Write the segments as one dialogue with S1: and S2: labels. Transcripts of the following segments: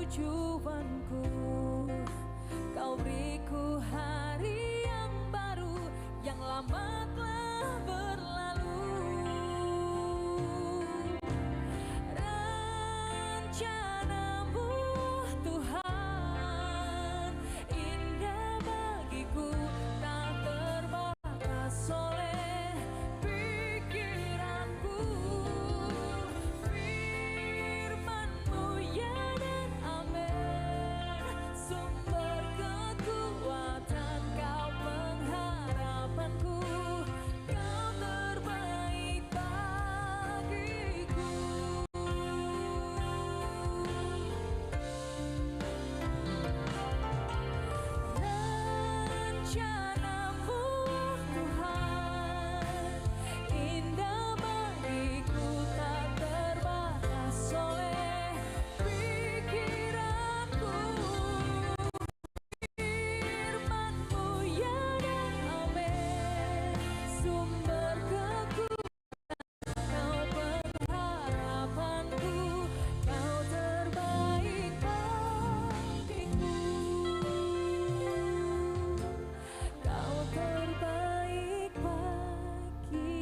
S1: tujuanku. Kau beriku hari yang baru, yang lama telah berlalu. Rencanamu Tuhan indah bagiku, tak terbatas oleh pikiranku. Firman-Mu ya dan amin, sumber kekuatan, Kau pengharapanku, Kau terbaik bagiku. Rencanamu Tuhan indah bagiku, tak terbatas oleh pikiranku. Firman-Mu ya dan amin, sumber kekuatan, Kau pengharapanku, Kau terbaik bagiku. Kau terbaik bagiku.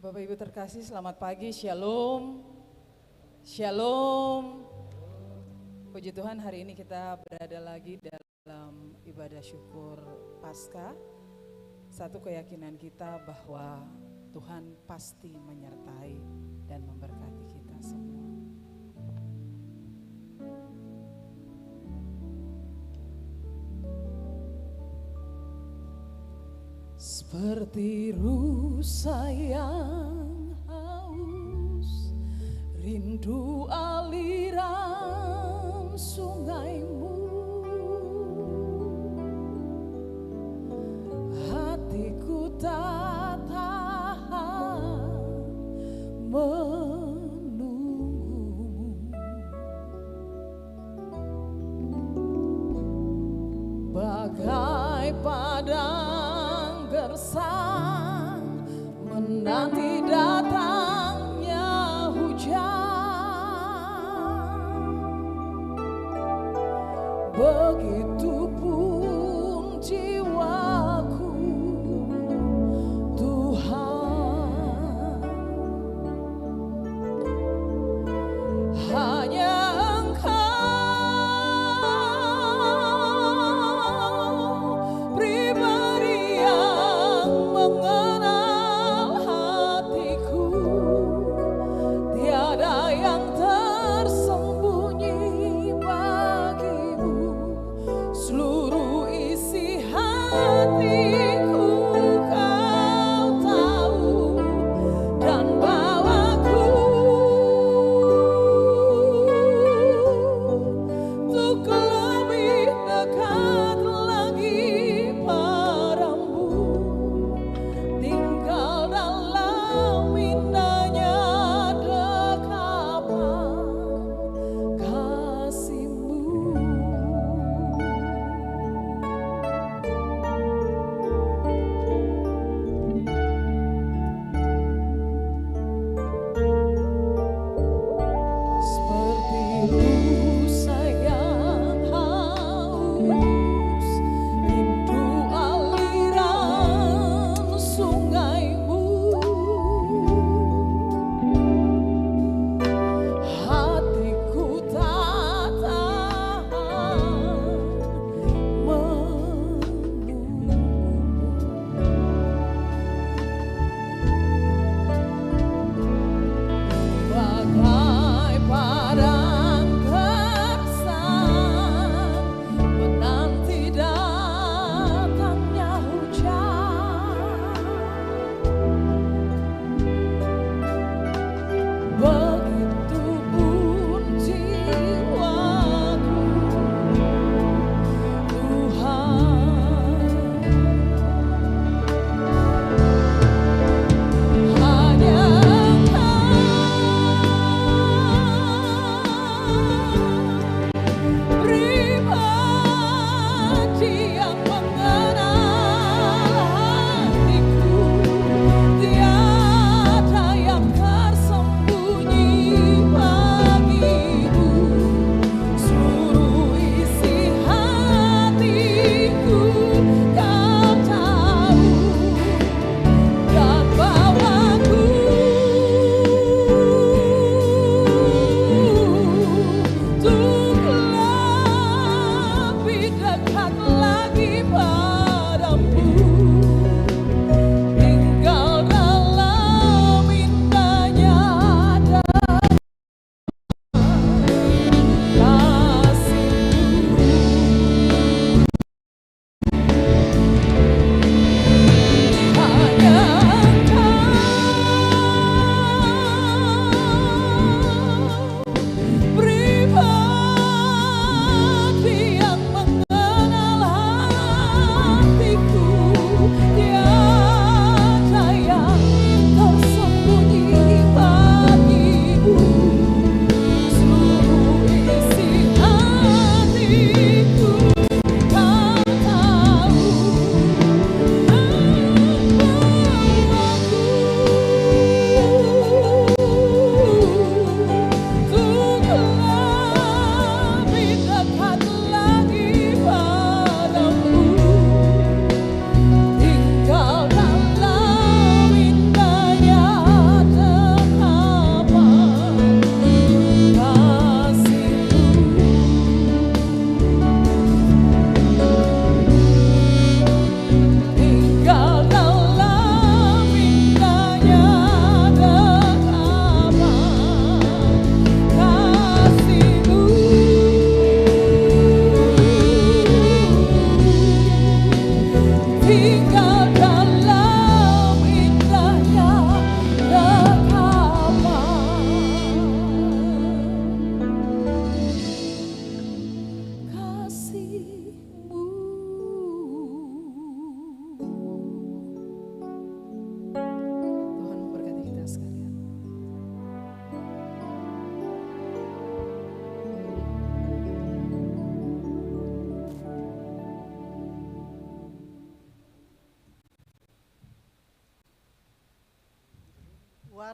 S2: Bapak Ibu terkasih, selamat pagi, Shalom. Shalom. Puji Tuhan, hari ini kita berada lagi dalam ibadah syukur Paskah. Satu keyakinan kita bahwa Tuhan pasti menyertai dan memberkati kita semua. Seperti rusa yang haus, rindu aliran sungai-Mu, hatiku tak tahan menunggu-Mu. Bagai padang gersang menanti datangnya hujan, begitupun jiwaku Tuhan, hanya Engkau pribadi yang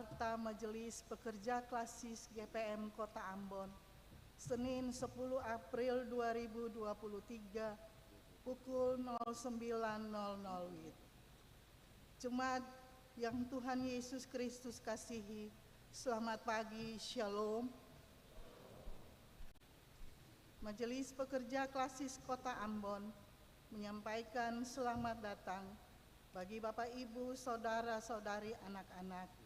S3: Warta Majelis Pekerja Klasis GPM Kota Ambon, Senin 10 April 2023, pukul 09.00 WIB. Jemaat yang Tuhan Yesus Kristus kasihi, selamat pagi, Shalom. Majelis Pekerja Klasis Kota Ambon menyampaikan selamat datang bagi Bapak Ibu, Saudara-saudari, anak-anak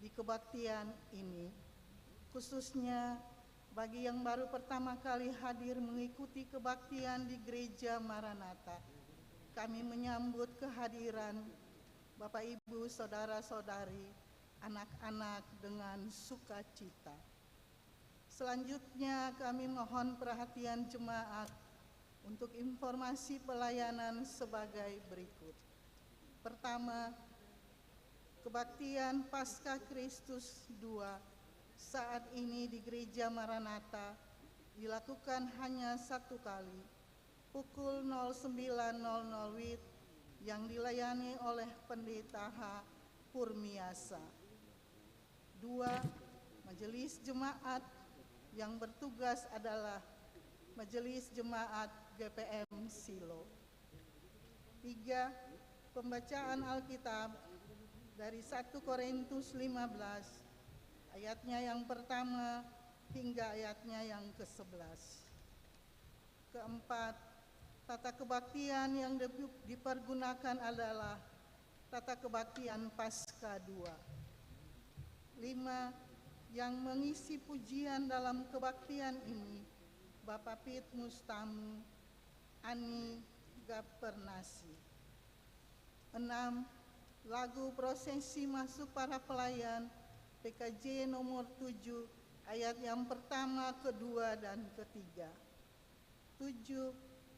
S3: di kebaktian ini, khususnya bagi yang baru pertama kali hadir mengikuti kebaktian di Gereja Maranatha. Kami menyambut kehadiran Bapak Ibu, Saudara-saudari, anak-anak dengan sukacita. Selanjutnya kami mohon perhatian jemaat untuk informasi pelayanan sebagai berikut. Pertama, kebaktian Paskah Kristus II saat ini di Gereja Maranatha dilakukan hanya satu kali, pukul 09.00 WIB, yang dilayani oleh Pendeta H. Purmiasa. 2. Majelis Jemaat yang bertugas adalah Majelis Jemaat GPM Silo. 3. Pembacaan Alkitab dari 1 Korintus 15, ayatnya yang pertama hingga ayatnya yang ke-11. Keempat, tata kebaktian yang dipergunakan adalah tata kebaktian Paskah II. 5. Yang mengisi pujian dalam kebaktian ini, Bapak Pit Mustamu, Ani Gapernasi. 6. Lagu prosesi masuk para pelayan PKJ nomor 7 ayat yang pertama, kedua, dan ketiga. 7.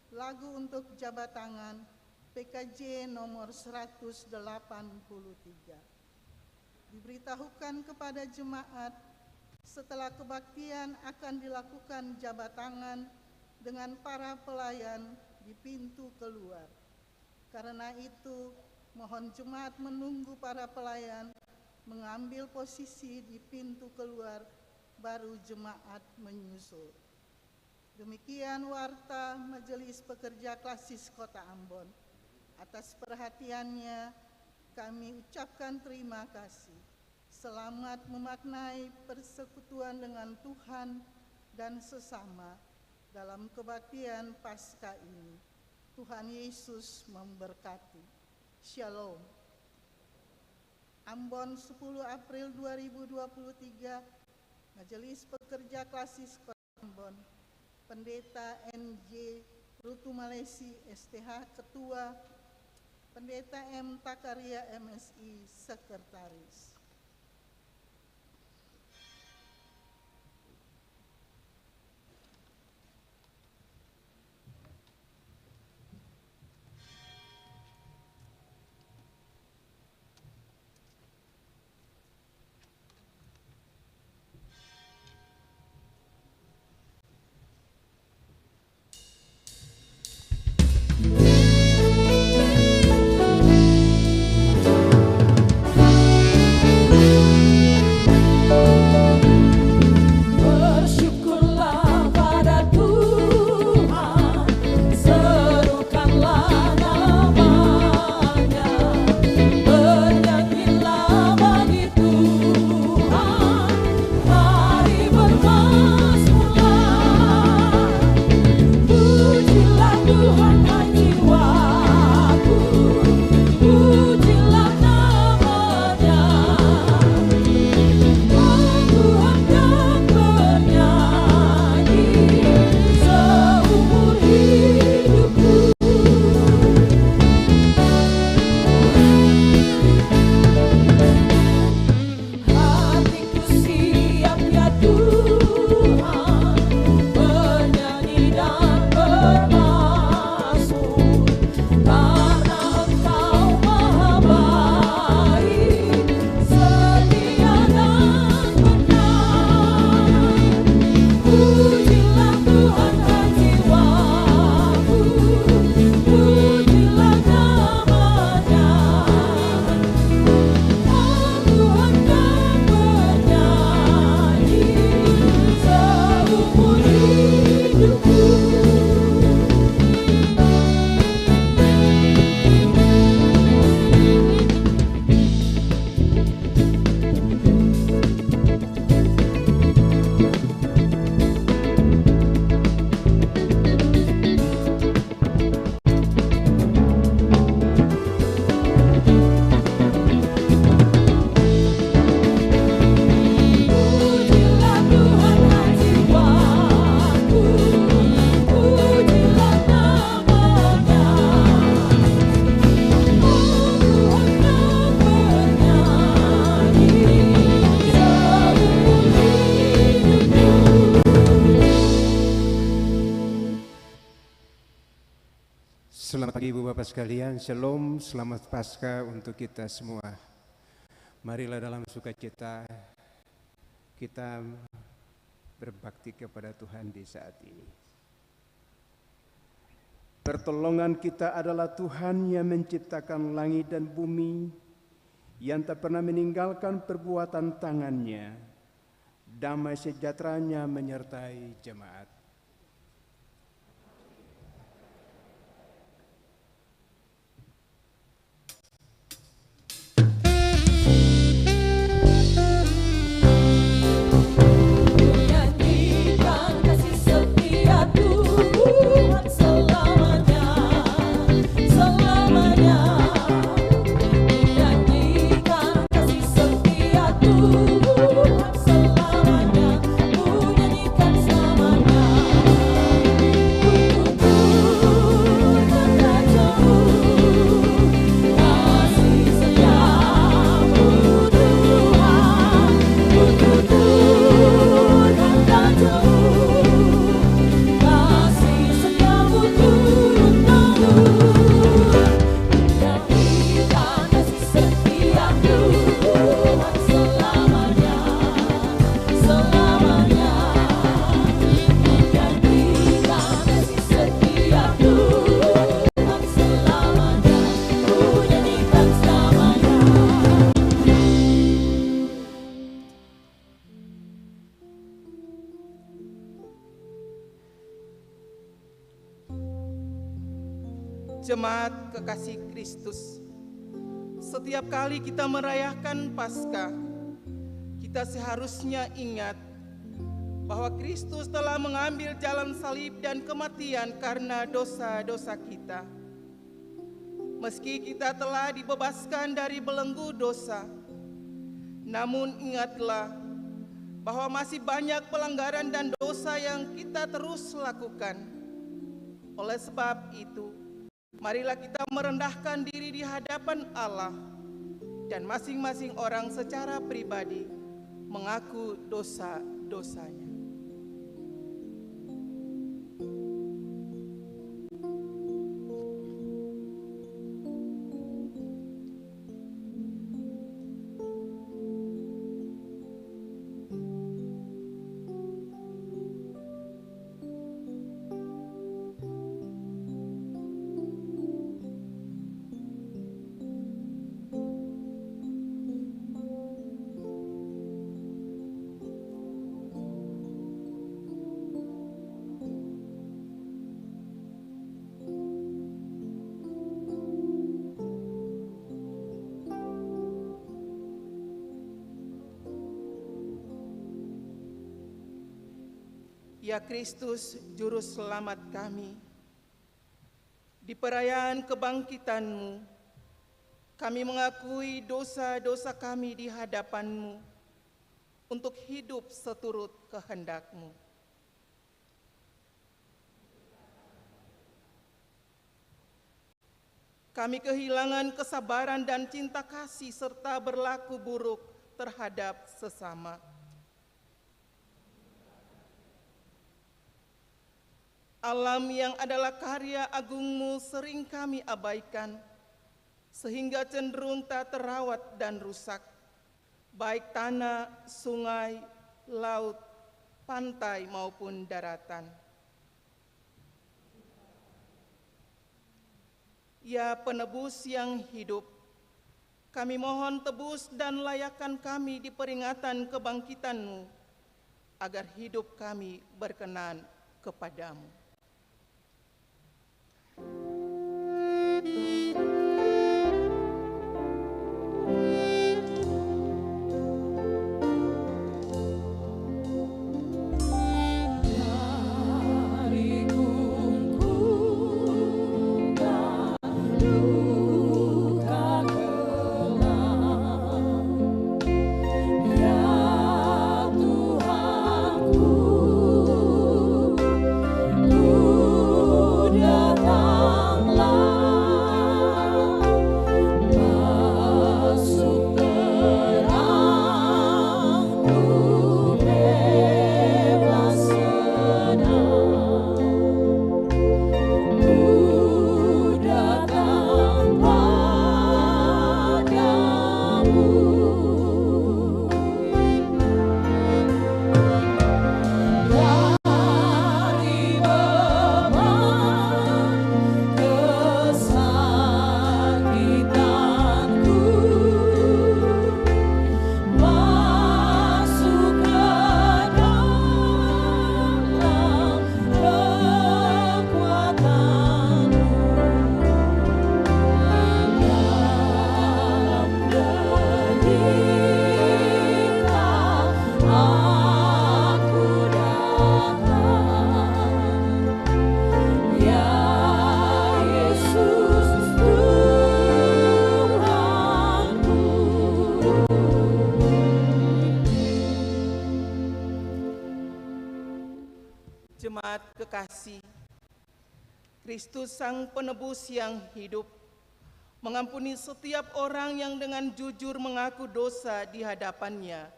S3: Lagu untuk jabat tangan PKJ nomor 183. Diberitahukan kepada jemaat setelah kebaktian akan dilakukan jabat tangan dengan para pelayan di pintu keluar. Karena itu, mohon jemaat menunggu para pelayan mengambil posisi di pintu keluar, baru jemaat menyusul. Demikian warta Majelis Pekerja Klasis Kota Ambon. Atas perhatiannya, kami ucapkan terima kasih. Selamat memaknai persekutuan dengan Tuhan dan sesama dalam kebaktian Paskah ini. Tuhan Yesus memberkati. Shalom. Ambon 10 April 2023, Majelis Pekerja Klasis Kota Ambon, Pendeta NJ Rutu Malesi STH Ketua, Pendeta M. Takaria MSI Sekretaris.
S4: Selamat pagi Ibu Bapak sekalian, Shalom, selamat Paskah untuk kita semua. Marilah dalam sukacita kita berbakti kepada Tuhan di saat ini. Pertolongan kita adalah Tuhan yang menciptakan langit dan bumi, yang tak pernah meninggalkan perbuatan tangannya. Damai sejahteranya menyertai jemaat.
S1: Nyanyikan kasih setia Tuhan selamanya, selamanya. Nyanyikan kasih setia Tuhan selamanya, nyanyikan selamanya. Tuhan tak jauh, kasih setiamu Tuhan, Tuhan tak jauh, kasih setiamu turun temurun. Nyanyikan kasih setia Tuhan selamanya, selamanya. Nyanyikan kasih setia Tuhan selamanya, nyanyikan selamanya.
S5: Jemaat kekasih Kristus, setiap kali kita merayakan Paskah, kita seharusnya ingat bahwa Kristus telah mengambil jalan salib dan kematian karena dosa-dosa kita. Meski kita telah dibebaskan dari belenggu dosa, namun ingatlah bahwa masih banyak pelanggaran dan dosa yang kita terus lakukan. Oleh sebab itu, marilah kita merendahkan diri di hadapan Allah dan masing-masing orang secara pribadi mengaku dosa-dosanya. Ya Kristus, Juru Selamat kami, di perayaan kebangkitan-Mu, kami mengakui dosa-dosa kami di hadapan-Mu untuk hidup seturut kehendak-Mu. Kami kehilangan kesabaran dan cinta kasih serta berlaku buruk terhadap sesama. Alam yang adalah karya agung-Mu sering kami abaikan, sehingga cenderung tak terawat dan rusak, baik tanah, sungai, laut, pantai maupun daratan. Ya penebus yang hidup, kami mohon tebus dan layakkan kami di peringatan kebangkitan-Mu, agar hidup kami berkenan kepadamu.
S1: Tuhanku,
S5: jemaat kekasih, Kristus Sang Penebus yang hidup mengampuni setiap orang yang dengan jujur mengaku dosa di hadapannya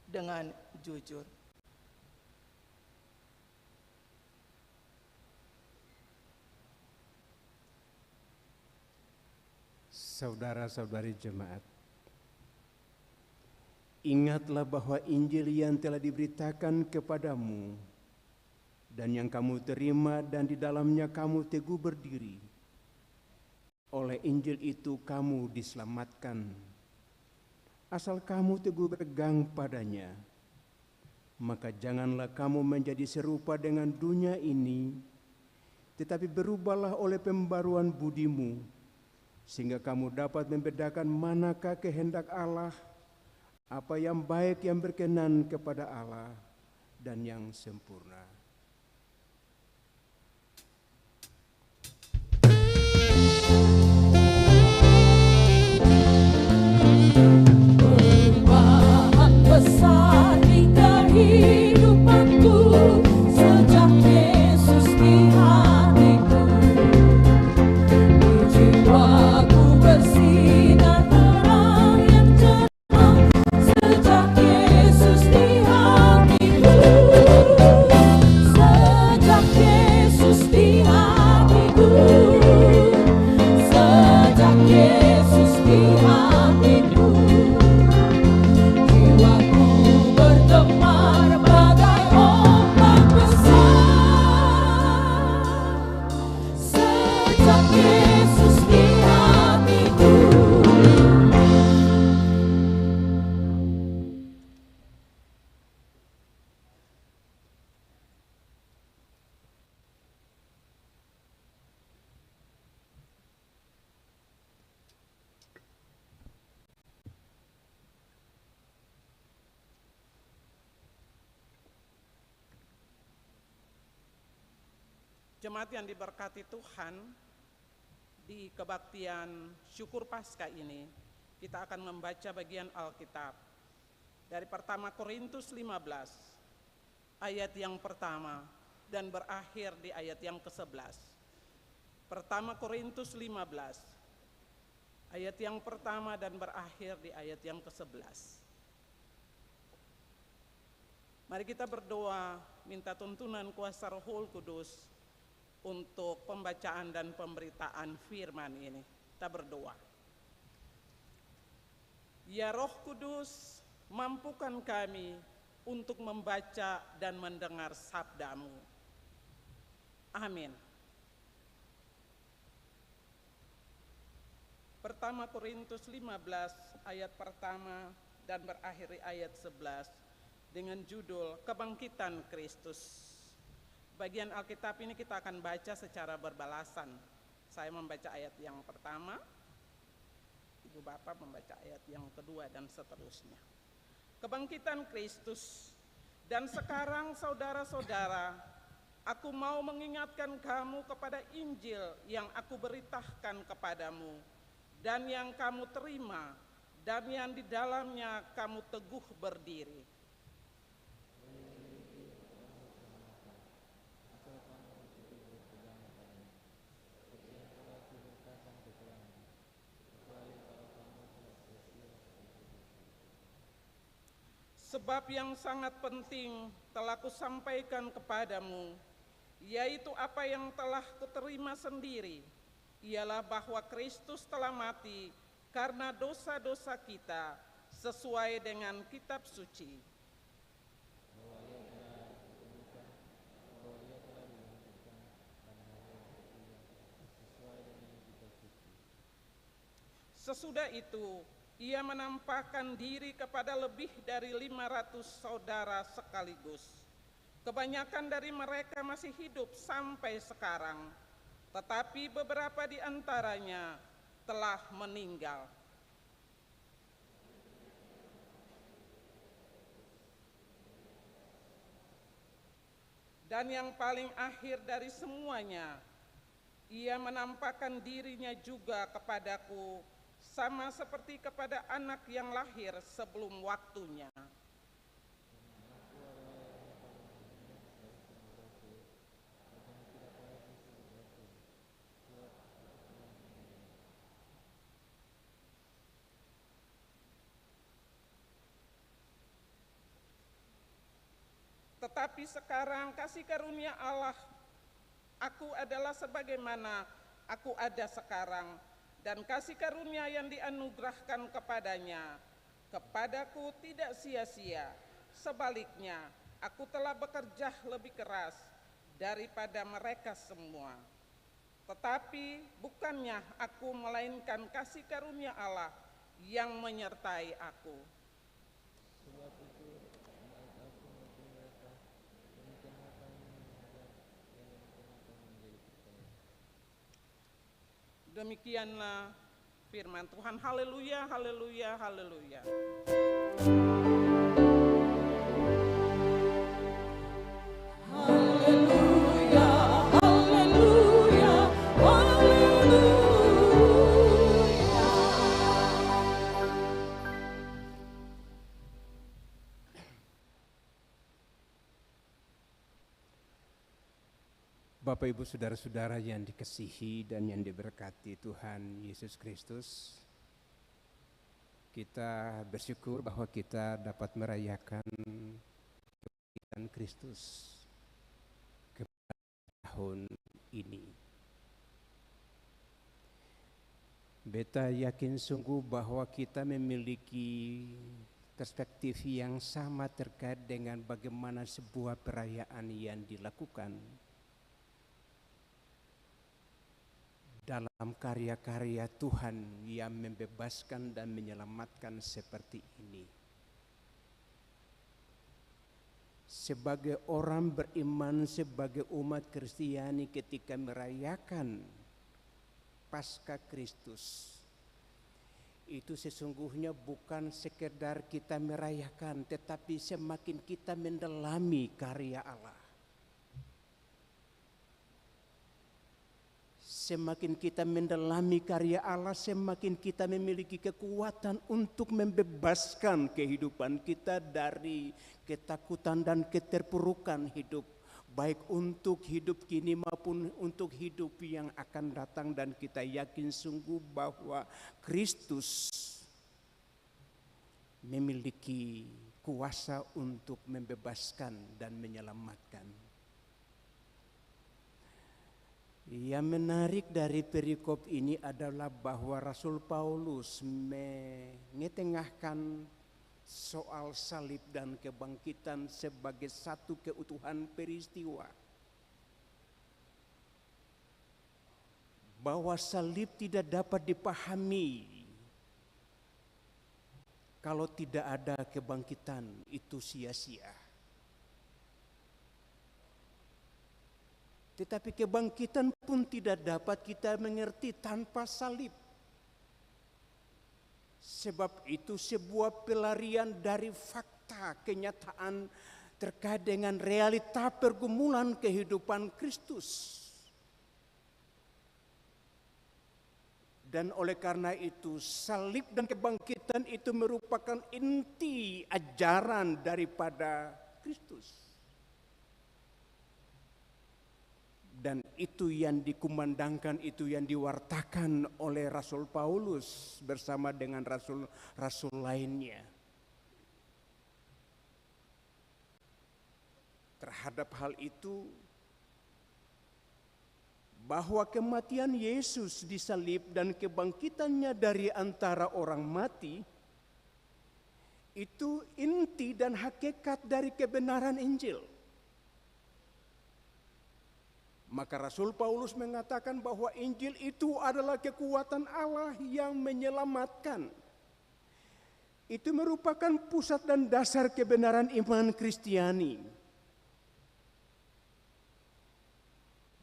S5: dengan jujur.
S4: Saudara-saudari jemaat, ingatlah bahwa Injil yang telah diberitakan kepadamu dan yang kamu terima dan di dalamnya kamu teguh berdiri. Oleh Injil itu kamu diselamatkan, asal kamu teguh berpegang padanya. Maka janganlah kamu menjadi serupa dengan dunia ini, tetapi berubahlah oleh pembaruan budimu, sehingga kamu dapat membedakan manakah kehendak Allah, apa yang baik yang berkenan kepada Allah dan yang sempurna.
S1: Perubahan besar di kehidupanku sejak Yesus di hatiku. Di jiwaku bersinar terang yang cerah sejak Yesus di hatiku. Sejak Yesus di hatiku. Sejak Yesus di hatiku. Jiwaku bergemar bagai ombak besar. Sejak Yesus di hatiku.
S5: Jemaat yang diberkati Tuhan, di kebaktian syukur Paskah ini kita akan membaca bagian Alkitab dari pertama Korintus 15 ayat yang pertama dan berakhir di ayat yang ke-11. Pertama Korintus 15 ayat yang pertama dan berakhir di ayat yang ke-11. Mari kita berdoa minta tuntunan kuasa Roh Kudus untuk pembacaan dan pemberitaan firman ini. Kita berdoa. Ya Roh Kudus, mampukan kami untuk membaca dan mendengar sabda-Mu. Amin. Pertama Korintus 15 ayat pertama dan berakhir ayat 11 dengan judul Kebangkitan Kristus. Bagian Alkitab ini kita akan baca secara berbalasan. Saya membaca ayat yang pertama, Ibu Bapak membaca ayat yang kedua dan seterusnya. Kebangkitan Kristus. Dan sekarang saudara-saudara, aku mau mengingatkan kamu kepada Injil yang aku beritakan kepadamu dan yang kamu terima dan yang di dalamnya kamu teguh berdiri. Sebab yang sangat penting telah kusampaikan kepadamu, yaitu apa yang telah kuterima sendiri, ialah bahwa Kristus telah mati karena dosa-dosa kita sesuai dengan kitab suci. Sesudah itu, ia menampakkan diri kepada lebih dari 500 saudara sekaligus. Kebanyakan dari mereka masih hidup sampai sekarang, tetapi beberapa di antaranya telah meninggal. Dan yang paling akhir dari semuanya, ia menampakkan dirinya juga kepadaku, sama seperti kepada anak yang lahir sebelum waktunya. Tetapi sekarang kasih karunia Allah, aku adalah sebagaimana aku ada sekarang, dan kasih karunia yang dianugerahkan kepadanya, kepadaku tidak sia-sia. Sebaliknya, aku telah bekerja lebih keras daripada mereka semua. Tetapi bukannya aku, melainkan kasih karunia Allah yang menyertai aku. Demikianlah firman Tuhan. Haleluya, haleluya, haleluya.
S1: Haleluya, haleluya, haleluya.
S4: Bapak Ibu Saudara-saudara yang dikasihi dan yang diberkati Tuhan Yesus Kristus, kita bersyukur bahwa kita dapat merayakan kebangkitan Kristus kepada tahun ini. Beta yakin sungguh bahwa kita memiliki perspektif yang sama terkait dengan bagaimana sebuah perayaan yang dilakukan dalam karya-karya Tuhan yang membebaskan dan menyelamatkan seperti ini. Sebagai orang beriman, sebagai umat Kristiani, ketika merayakan Paskah Kristus, itu sesungguhnya bukan sekedar kita merayakan, tetapi semakin kita mendalami karya Allah. Semakin kita mendalami karya Allah, semakin kita memiliki kekuatan untuk membebaskan kehidupan kita dari ketakutan dan keterpurukan hidup, baik untuk hidup kini maupun untuk hidup yang akan datang. Dan kita yakin sungguh bahwa Kristus memiliki kuasa untuk membebaskan dan menyelamatkan. Yang menarik dari perikop ini adalah bahwa Rasul Paulus mengetengahkan soal salib dan kebangkitan sebagai satu keutuhan peristiwa. Bahwa salib tidak dapat dipahami kalau tidak ada kebangkitan, itu sia-sia. Tetapi kebangkitan pun tidak dapat kita mengerti tanpa salib. Sebab itu sebuah pelarian dari fakta kenyataan terkait dengan realita pergumulan kehidupan Kristus. Dan oleh karena itu salib dan kebangkitan itu merupakan inti ajaran daripada Kristus. Dan itu yang dikumandangkan, itu yang diwartakan oleh Rasul Paulus bersama dengan rasul-rasul lainnya. Terhadap hal itu, bahwa kematian Yesus disalib dan kebangkitannya dari antara orang mati, itu inti dan hakikat dari kebenaran Injil. Maka Rasul Paulus mengatakan bahwa Injil itu adalah kekuatan Allah yang menyelamatkan. Itu merupakan pusat dan dasar kebenaran iman Kristiani.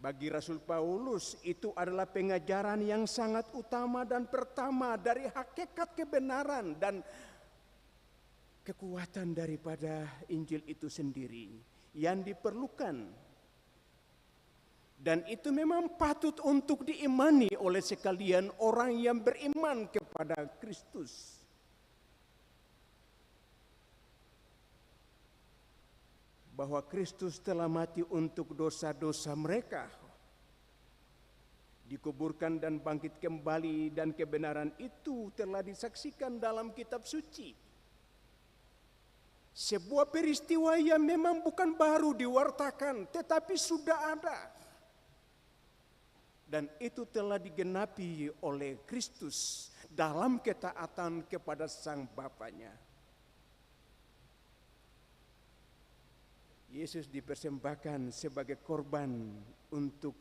S4: Bagi Rasul Paulus itu adalah pengajaran yang sangat utama dan pertama dari hakikat kebenaran dan kekuatan daripada Injil itu sendiri yang diperlukan. Dan itu memang patut untuk diimani oleh sekalian orang yang beriman kepada Kristus. Bahwa Kristus telah mati untuk dosa-dosa mereka, dikuburkan dan bangkit kembali, dan kebenaran itu telah disaksikan dalam kitab suci. Sebuah peristiwa yang memang bukan baru diwartakan, tetapi sudah ada. Dan itu telah digenapi oleh Kristus dalam ketaatan kepada Sang Bapanya. Yesus dipersembahkan sebagai korban untuk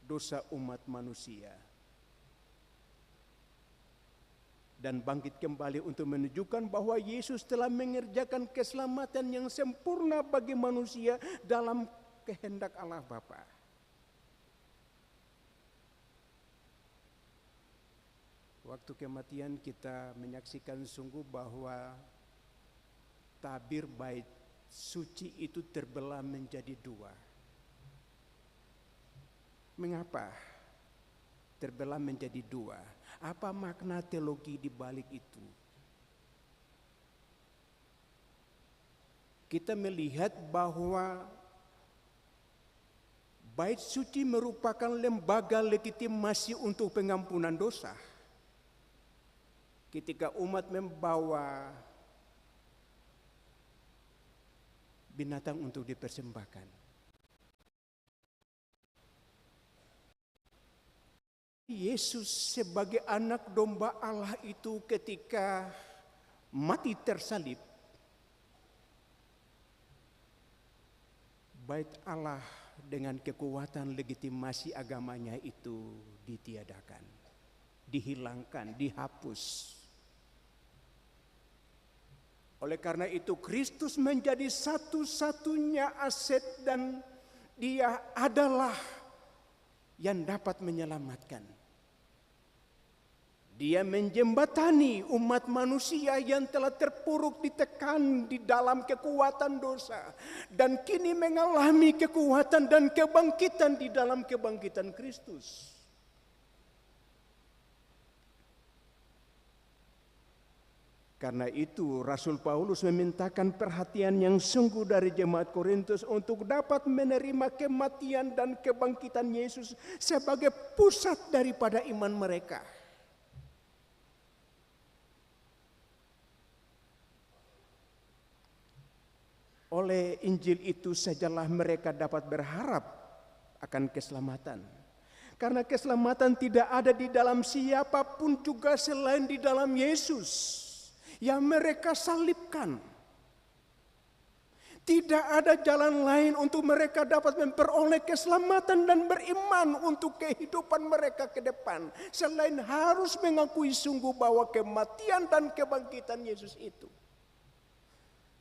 S4: dosa umat manusia. Dan bangkit kembali untuk menunjukkan bahwa Yesus telah mengerjakan keselamatan yang sempurna bagi manusia dalam kehendak Allah Bapa. Waktu kematian kita menyaksikan sungguh bahwa tabir bait suci itu terbelah menjadi dua. Mengapa terbelah menjadi dua? Apa makna teologi di balik itu? Kita melihat bahwa bait suci merupakan lembaga legitimasi untuk pengampunan dosa. Ketika umat membawa binatang untuk dipersembahkan, Yesus sebagai anak domba Allah itu ketika mati tersalib, bait Allah dengan kekuatan legitimasi agamanya itu ditiadakan, dihilangkan, dihapus. Oleh karena itu Kristus menjadi satu-satunya aset dan Dia adalah yang dapat menyelamatkan. Dia menjembatani umat manusia yang telah terpuruk ditekan di dalam kekuatan dosa dan kini mengalami kekuatan dan kebangkitan di dalam kebangkitan Kristus. Karena itu Rasul Paulus memintakan perhatian yang sungguh dari jemaat Korintus untuk dapat menerima kematian dan kebangkitan Yesus sebagai pusat daripada iman mereka. Oleh Injil itu sajalah mereka dapat berharap akan keselamatan. Karena keselamatan tidak ada di dalam siapapun juga selain di dalam Yesus yang mereka salibkan. Tidak ada jalan lain untuk mereka dapat memperoleh keselamatan dan beriman untuk kehidupan mereka ke depan, selain harus mengakui sungguh bahwa kematian dan kebangkitan Yesus itu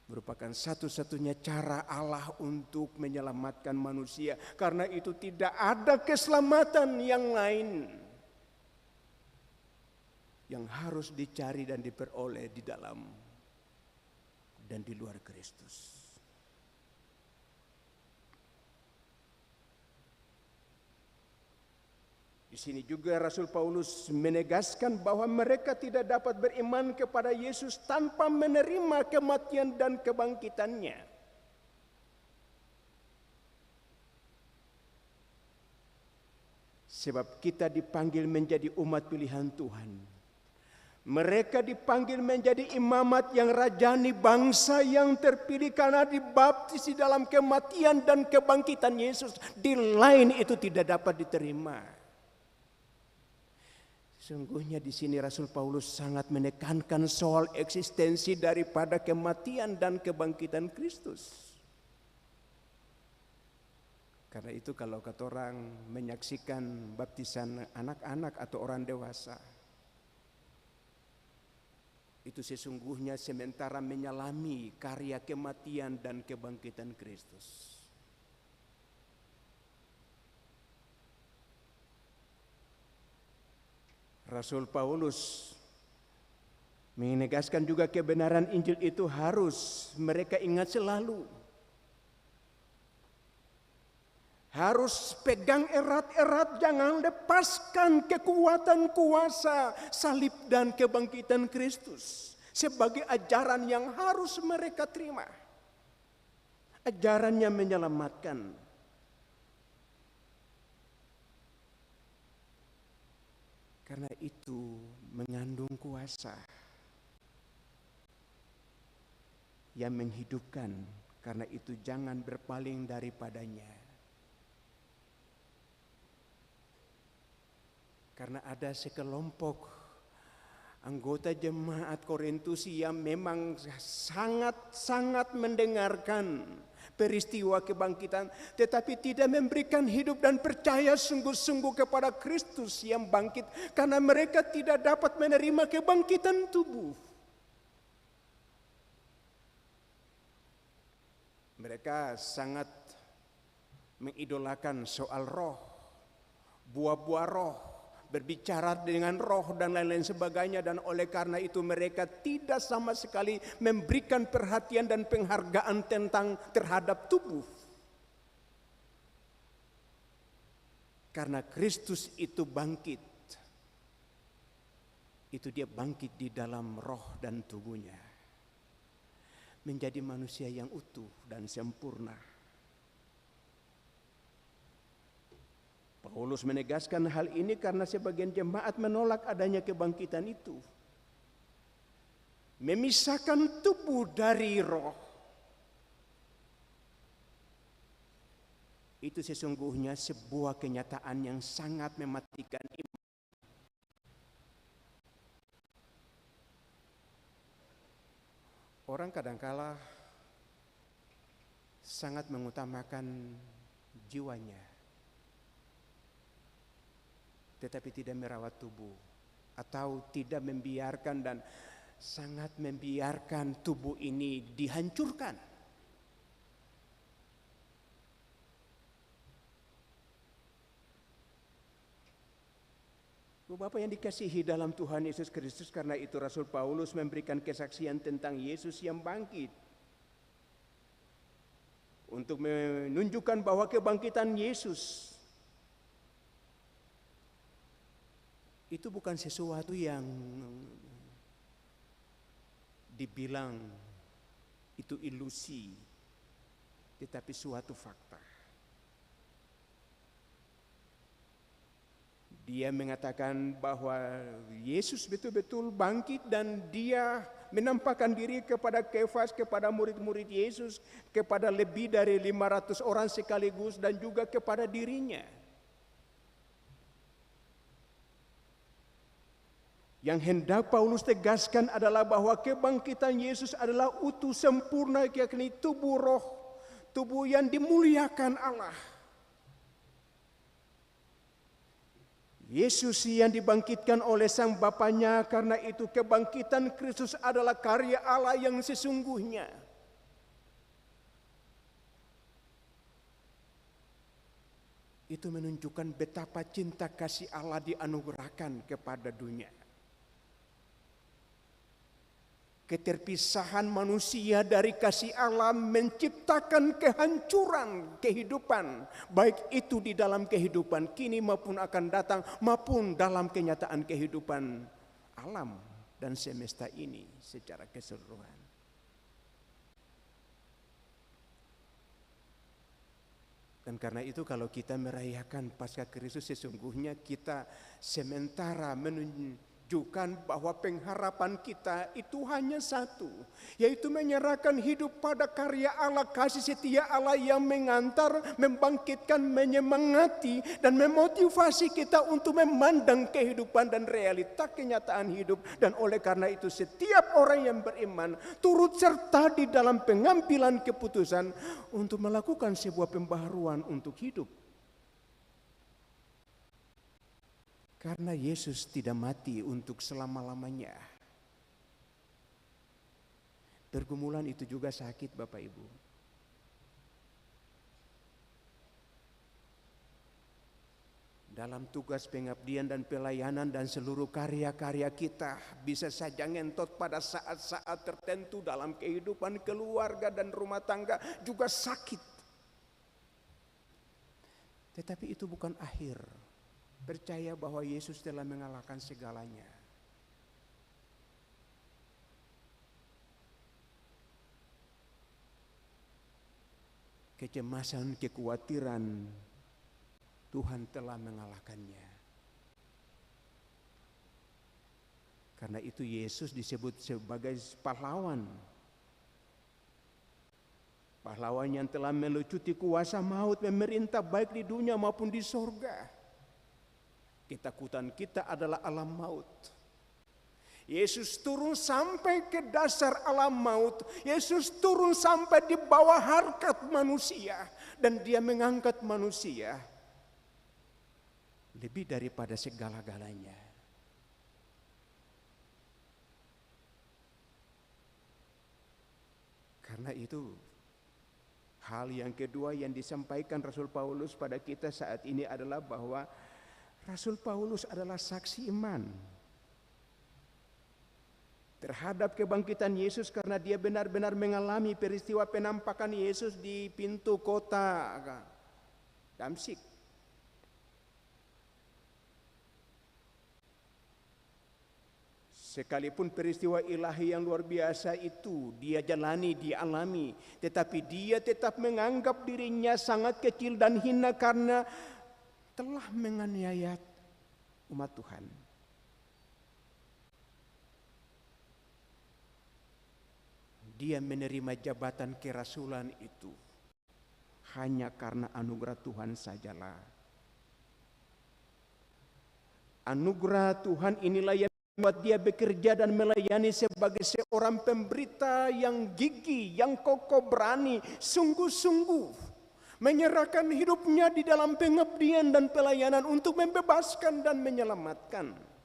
S4: merupakan satu-satunya cara Allah untuk menyelamatkan manusia. Karena itu tidak ada keselamatan yang lain yang harus dicari dan diperoleh di dalam dan di luar Kristus. Di sini juga Rasul Paulus menegaskan bahwa mereka tidak dapat beriman kepada Yesus tanpa menerima kematian dan kebangkitannya. Sebab kita dipanggil menjadi umat pilihan Tuhan. Mereka dipanggil menjadi imamat yang rajani, bangsa yang terpilih karena dibaptis di dalam kematian dan kebangkitan Yesus. Di lain itu tidak dapat diterima. Sungguhnya di sini Rasul Paulus sangat menekankan soal eksistensi daripada kematian dan kebangkitan Kristus. Karena itu kalau kata orang menyaksikan baptisan anak-anak atau orang dewasa, itu sesungguhnya sementara menyalami karya kematian dan kebangkitan Kristus. Rasul Paulus menegaskan juga kebenaran Injil itu harus mereka ingat selalu. Harus pegang erat-erat, jangan lepaskan kekuatan kuasa salib dan kebangkitan Kristus sebagai ajaran yang harus mereka terima. Ajaran yang menyelamatkan. Karena itu mengandung kuasa. yang menghidupkan. Karena itu jangan berpaling daripadanya. Karena ada sekelompok anggota jemaat Korintus yang memang sangat-sangat mendengarkan peristiwa kebangkitan, tetapi tidak memberikan hidup dan percaya sungguh-sungguh kepada Kristus yang bangkit, karena mereka tidak dapat menerima kebangkitan tubuh. Mereka sangat mengidolakan soal roh, buah-buah roh, berbicara dengan roh dan lain-lain sebagainya, dan oleh karena itu mereka tidak sama sekali memberikan perhatian dan penghargaan terhadap tubuh. Karena Kristus itu bangkit, itu dia bangkit di dalam roh dan tubuhnya, menjadi manusia yang utuh dan sempurna. Paulus menegaskan hal ini karena sebagian jemaat menolak adanya kebangkitan itu. Memisahkan tubuh dari roh. Itu sesungguhnya sebuah kenyataan yang sangat mematikan iman. Orang kadangkala sangat mengutamakan jiwanya, tetapi tidak merawat tubuh, atau tidak membiarkan dan sangat membiarkan tubuh ini dihancurkan. Bapak yang dikasihi dalam Tuhan Yesus Kristus, karena itu Rasul Paulus memberikan kesaksian tentang Yesus yang bangkit, untuk menunjukkan bahwa kebangkitan Yesus itu bukan sesuatu yang dibilang itu ilusi, tetapi suatu fakta. Dia mengatakan bahwa Yesus betul-betul bangkit, dan dia menampakkan diri kepada Kefas, kepada murid-murid Yesus, kepada lebih dari 500 orang sekaligus, dan juga kepada dirinya. Yang hendak Paulus tegaskan adalah bahwa kebangkitan Yesus adalah utuh sempurna, yakni tubuh roh, tubuh yang dimuliakan Allah. Yesus yang dibangkitkan oleh Sang Bapanya, karena itu kebangkitan Kristus adalah karya Allah yang sesungguhnya. Itu menunjukkan betapa cinta kasih Allah dianugerahkan kepada dunia. Keterpisahan manusia dari kasih Allah menciptakan kehancuran kehidupan, baik itu di dalam kehidupan kini maupun akan datang, maupun dalam kenyataan kehidupan alam dan semesta ini secara keseluruhan. Dan karena itu kalau kita merayakan Paskah Kristus, sesungguhnya kita sementara menunjukkan bahwa pengharapan kita itu hanya satu, yaitu menyerahkan hidup pada karya Allah, kasih setia Allah yang mengantar, membangkitkan, menyemangati, dan memotivasi kita untuk memandang kehidupan dan realita kenyataan hidup. Dan oleh karena itu setiap orang yang beriman turut serta di dalam pengambilan keputusan untuk melakukan sebuah pembaharuan untuk hidup. Karena Yesus tidak mati untuk selama-lamanya. Pergumulan itu juga sakit, Bapak Ibu. Dalam tugas pengabdian dan pelayanan dan seluruh karya-karya kita bisa saja ngentot pada saat-saat tertentu dalam kehidupan keluarga dan rumah tangga juga sakit. Tetapi itu bukan akhir. Percaya bahwa Yesus telah mengalahkan segalanya. Kecemasan, kekhawatiran, Tuhan telah mengalahkannya. Karena itu Yesus disebut sebagai pahlawan. Pahlawan yang telah melucuti kuasa maut memerintah baik di dunia maupun di sorga. Ketakutan kita adalah alam maut. Yesus turun sampai ke dasar alam maut. Yesus turun sampai di bawah harkat manusia. Dan dia mengangkat manusia lebih daripada segala-galanya. Karena itu, hal yang kedua yang disampaikan Rasul Paulus pada kita saat ini adalah bahwa Rasul Paulus adalah saksi iman terhadap kebangkitan Yesus karena dia benar-benar mengalami peristiwa penampakan Yesus di pintu kota Damsyik. Sekalipun peristiwa ilahi yang luar biasa itu dia jalani, dia alami, tetapi dia tetap menganggap dirinya sangat kecil dan hina karena telah menganiaya umat Tuhan. Dia menerima jabatan kerasulan itu hanya karena anugerah Tuhan sajalah. Anugerah Tuhan inilah yang membuat dia bekerja dan melayani sebagai seorang pemberita yang gigih, yang kokoh, berani, sungguh-sungguh menyerahkan hidupnya di dalam pengabdian dan pelayanan untuk membebaskan dan menyelamatkan.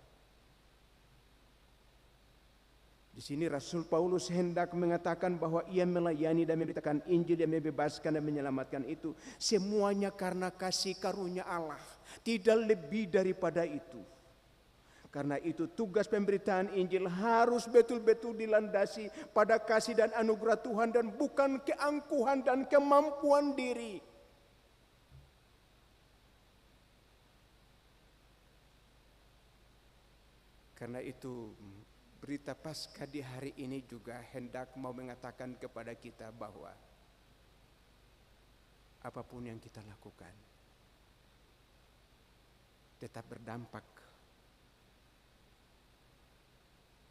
S4: Di sini Rasul Paulus hendak mengatakan bahwa ia melayani dan memberitakan Injil yang membebaskan dan menyelamatkan itu semuanya karena kasih karunia Allah, tidak lebih daripada itu. Karena itu tugas pemberitaan Injil harus betul-betul dilandasi pada kasih dan anugerah Tuhan dan bukan keangkuhan dan kemampuan diri. Karena itu berita Paskah di hari ini juga hendak mau mengatakan kepada kita bahwa apapun yang kita lakukan tetap berdampak.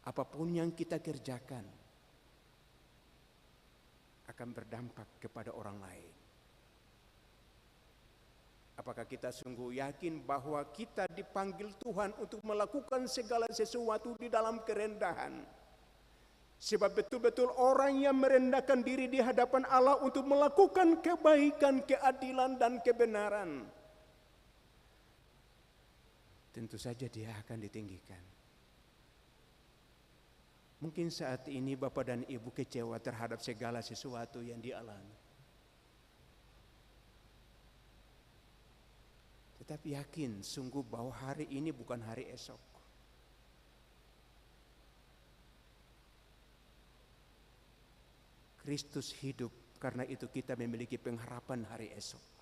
S4: Apapun yang kita kerjakan akan berdampak kepada orang lain. Apakah kita sungguh yakin bahwa kita dipanggil Tuhan untuk melakukan segala sesuatu di dalam kerendahan? Sebab betul-betul orang yang merendahkan diri di hadapan Allah untuk melakukan kebaikan, keadilan, dan kebenaran, tentu saja dia akan ditinggikan. Mungkin saat ini Bapak dan Ibu kecewa terhadap segala sesuatu yang dialami. Tetapi yakin sungguh bahwa hari ini bukan hari esok. Kristus hidup, karena itu kita memiliki pengharapan hari esok.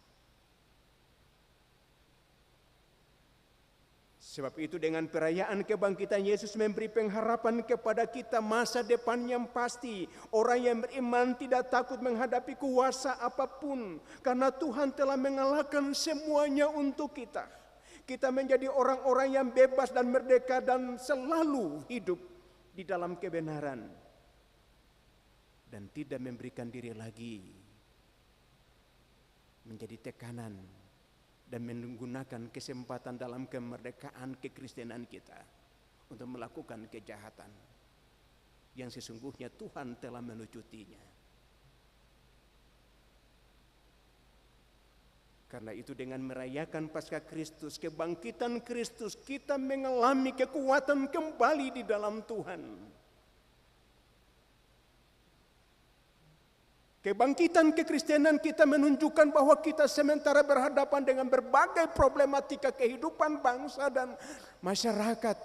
S4: Sebab itu dengan perayaan kebangkitan Yesus memberi pengharapan kepada kita masa depan yang pasti. Orang yang beriman tidak takut menghadapi kuasa apapun. Karena Tuhan telah mengalahkan semuanya untuk kita. Kita menjadi orang-orang yang bebas dan merdeka dan selalu hidup di dalam kebenaran. Dan tidak memberikan diri lagi menjadi tekanan dan menggunakan kesempatan dalam kemerdekaan kekristenan kita untuk melakukan kejahatan yang sesungguhnya Tuhan telah melucutinya. Karena itu dengan merayakan Paskah Kristus, kebangkitan Kristus, kita mengalami kekuatan kembali di dalam Tuhan. Kebangkitan kekristenan kita menunjukkan bahwa kita sementara berhadapan dengan berbagai problematika kehidupan bangsa dan masyarakat.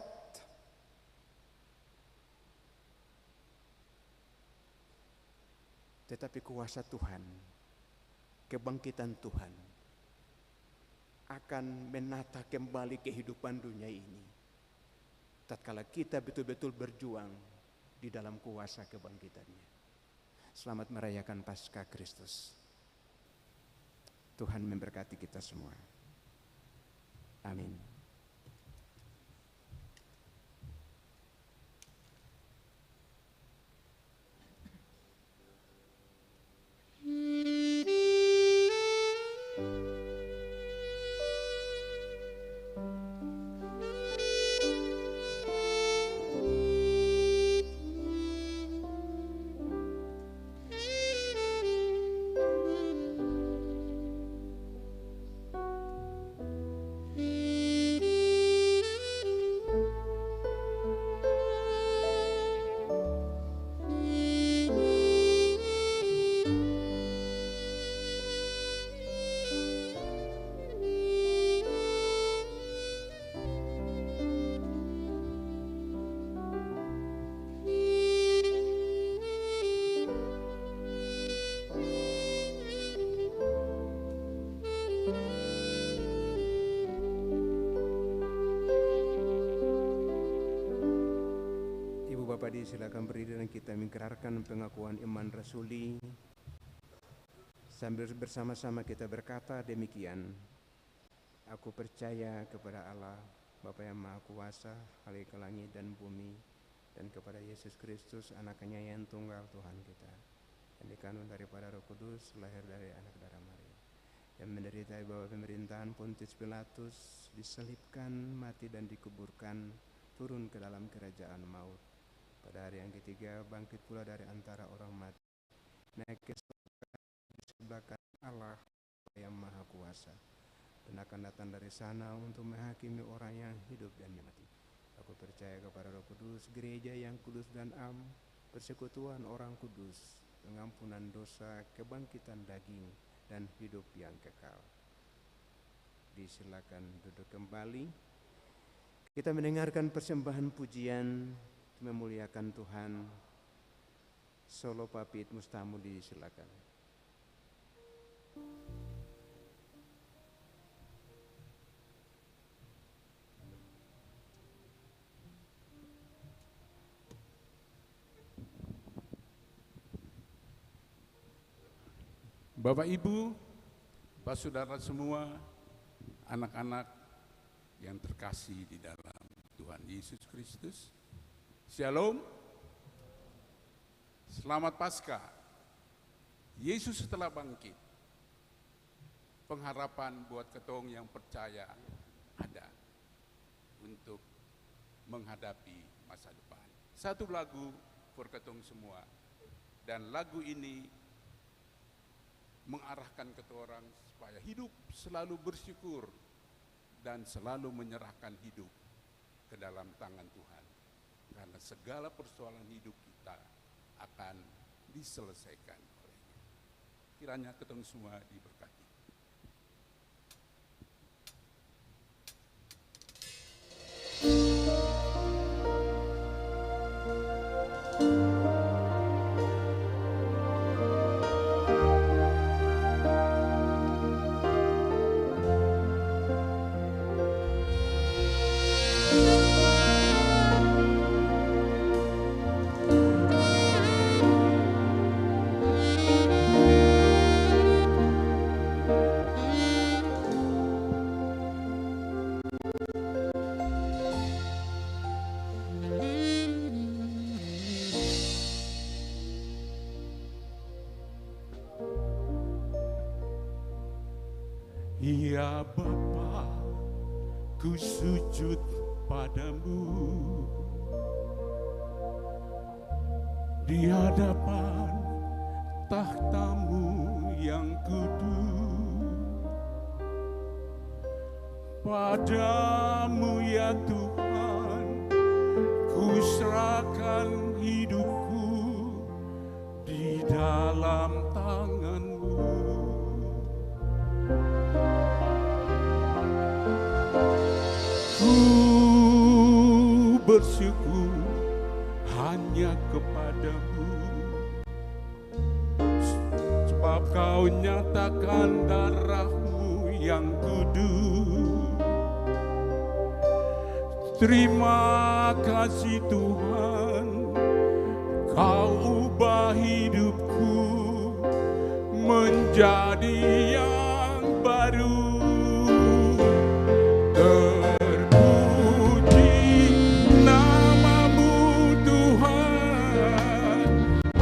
S4: Tetapi kuasa Tuhan, kebangkitan Tuhan akan menata kembali kehidupan dunia ini. Tatkala kita betul-betul berjuang di dalam kuasa kebangkitannya. Selamat merayakan Paskah Kristus. Tuhan memberkati kita semua. Amin.
S1: Hmm.
S4: Bapak silakan berdiri dan kita mengikrarkan pengakuan iman rasuli. Sambil bersama-sama kita berkata demikian. Aku percaya kepada Allah, Bapa yang Maha Kuasa, Khalik langit dan bumi, dan kepada Yesus Kristus, Anaknya yang tunggal Tuhan kita, yang dikandung daripada Roh Kudus, lahir dari anak darah Maria, yang menderita di bawah pemerintahan Pontius Pilatus, disalibkan, mati dan dikuburkan, turun ke dalam kerajaan maut. Pada hari yang ketiga bangkit pula dari antara orang mati, naik ke surga di sebelah kanan Allah yang Maha Kuasa, dan akan datang dari sana untuk menghakimi orang yang hidup dan mati. Aku percaya kepada Roh Kudus, gereja yang kudus dan am, persekutuan orang kudus, pengampunan dosa, kebangkitan daging, dan hidup yang kekal. Disilakan duduk kembali. Kita mendengarkan persembahan pujian memuliakan Tuhan. Solo Papit Mustamu disilakan.
S6: Bapak Ibu, Pak Saudara semua, anak-anak yang terkasih di dalam Tuhan Yesus Kristus, Shalom, selamat Paskah. Yesus telah bangkit. Pengharapan buat ketong yang percaya ada untuk menghadapi masa depan. Satu lagu for ketong semua, dan lagu ini mengarahkan ke orang supaya hidup selalu bersyukur dan selalu menyerahkan hidup ke dalam tangan Tuhan, karena segala persoalan hidup kita akan diselesaikan olehnya. Kiranya ketemu semua diberkati. Ya Bapa, ku sujud padamu di hadapan tahtamu yang kudus. Padamu ya Tuhan, ku serahkan hidupku di dalam tangan-Mu. Ku bersyukur hanya kepadamu, sebab Kau nyatakan darah-Mu yang kudus. Terima kasih Tuhan, Kau ubah hidupku menjadi yang baru.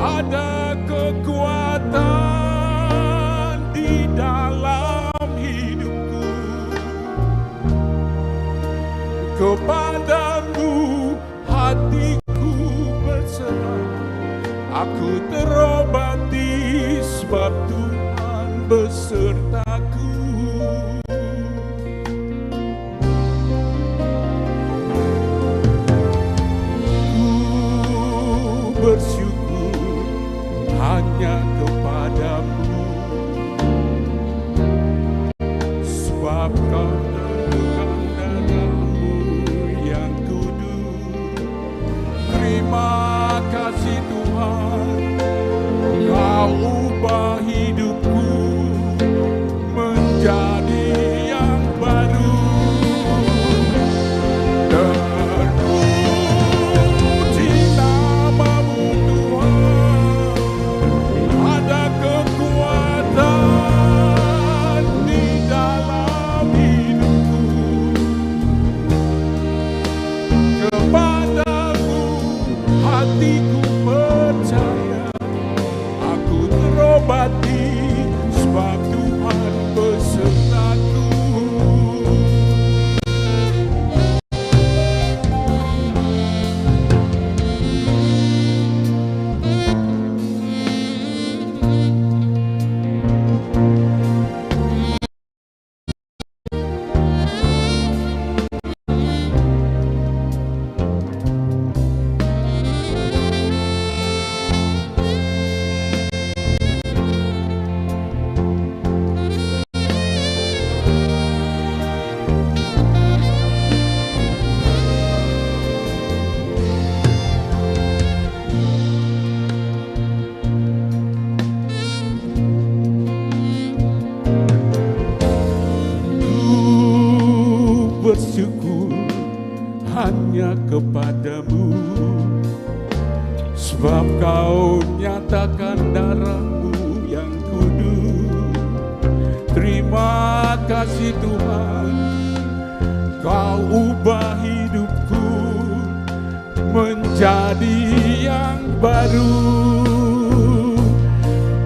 S6: Ada kekuatan di dalam hidupku. Kepadamu hatiku berserah. Aku terobati sebab Tuhan besertaku. Ku bersyukur hanya kepadamu, sebab Kau tentukan darah-Mu yang kudus. Terima kasih Tuhan, Kau ubah hidupku menjadi yang baru. Terpuji nama padamu, sebab kau nyatakan darahmu yang kudus. Terima kasih Tuhan, kau ubah hidupku menjadi yang baru.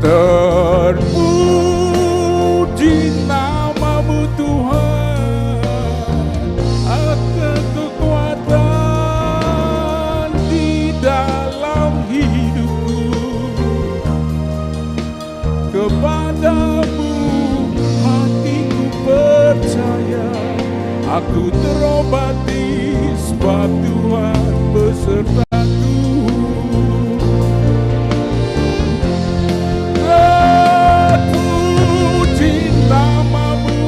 S6: Terpuji namamu Tuhan, akan kekuatan di dalam hidupku. Kepadamu hatiku percaya, aku terobati sebab Tuhan besertaku. Terpuji namamu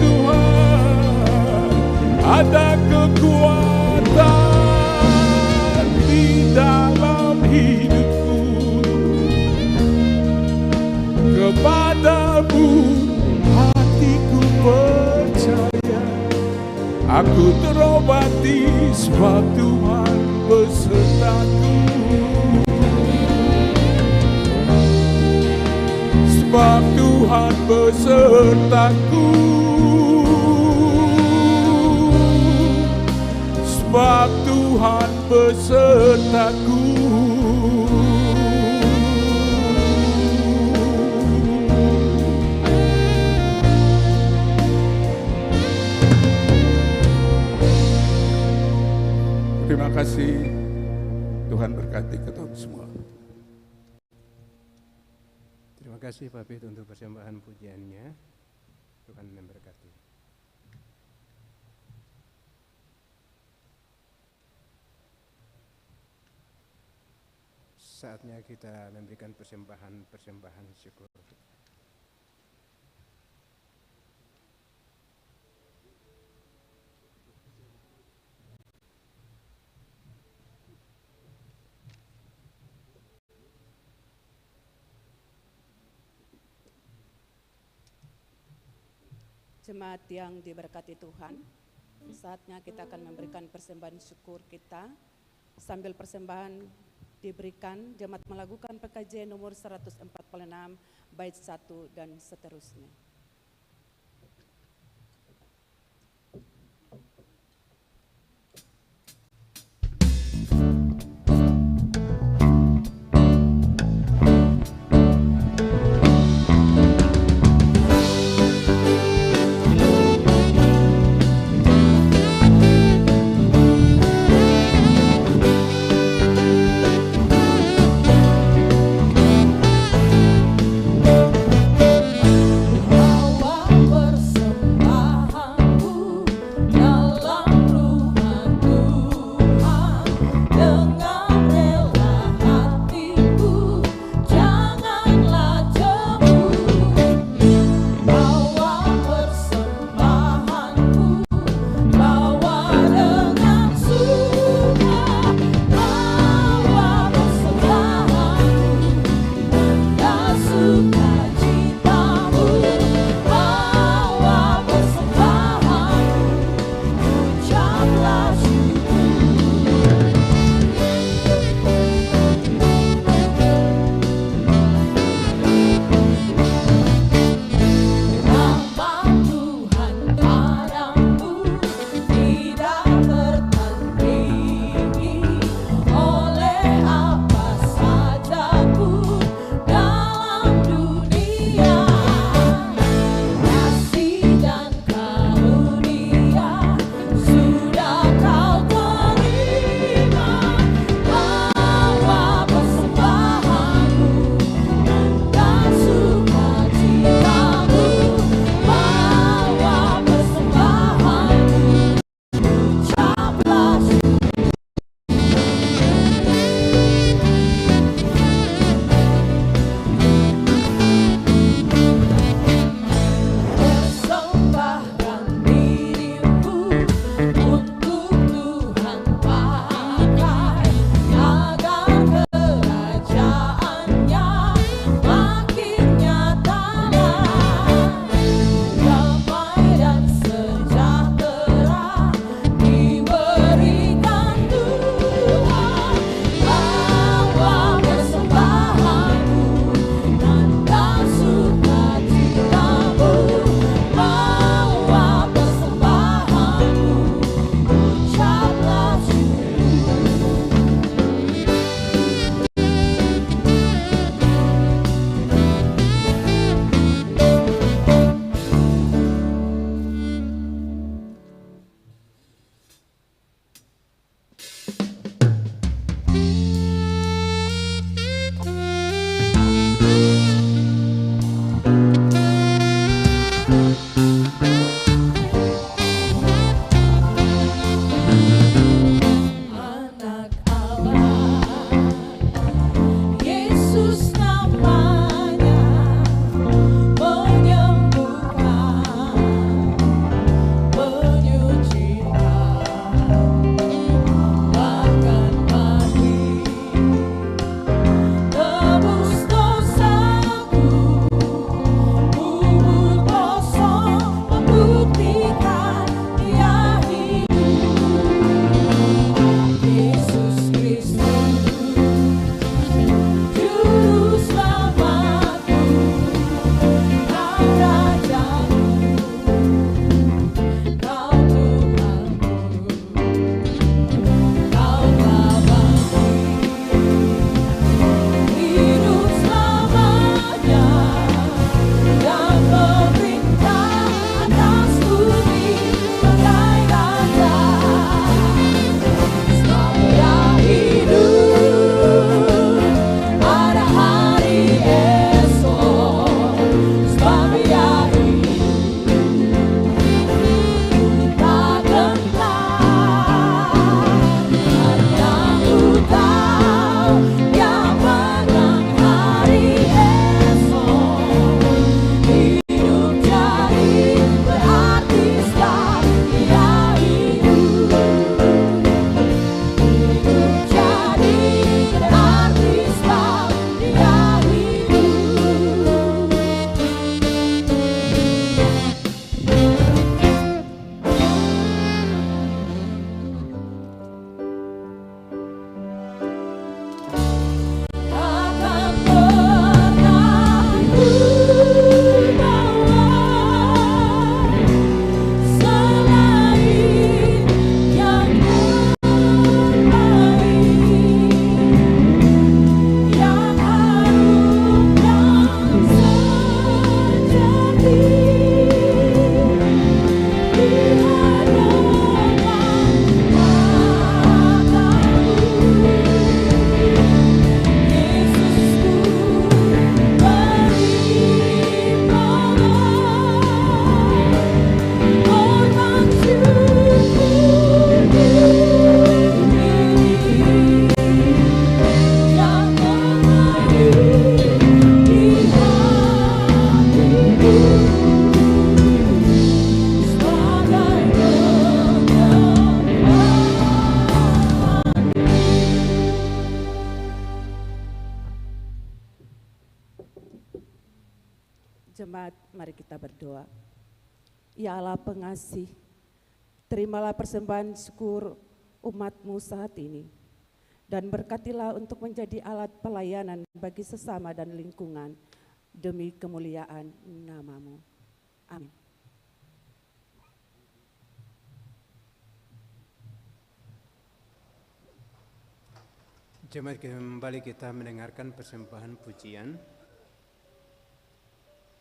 S6: Tuhan, ada kekuatan di dalam hidupku. Kepadamu hatiku percaya, aku terobati sebab Tuhan besertaku. Sebab Tuhan besertaku. Sebab Tuhan besertaku. Terima kasih, Tuhan berkati kita semua.
S4: Terima kasih Pak Pit untuk persembahan pujiannya. Tuhan memberkati. Saatnya kita memberikan persembahan syukur.
S7: Jemaat yang diberkati Tuhan, saatnya kita akan memberikan persembahan syukur kita. Sambil persembahan diberikan, jemaat melakukan PKJ nomor 146 bait 1 dan seterusnya. Jemaat, mari kita berdoa. Ya Allah pengasih, terimalah persembahan syukur umat-Mu saat ini, dan berkatilah untuk menjadi alat pelayanan bagi sesama dan lingkungan, demi kemuliaan nama-Mu. Amin.
S4: Jemaat, kembali kita mendengarkan persembahan pujian.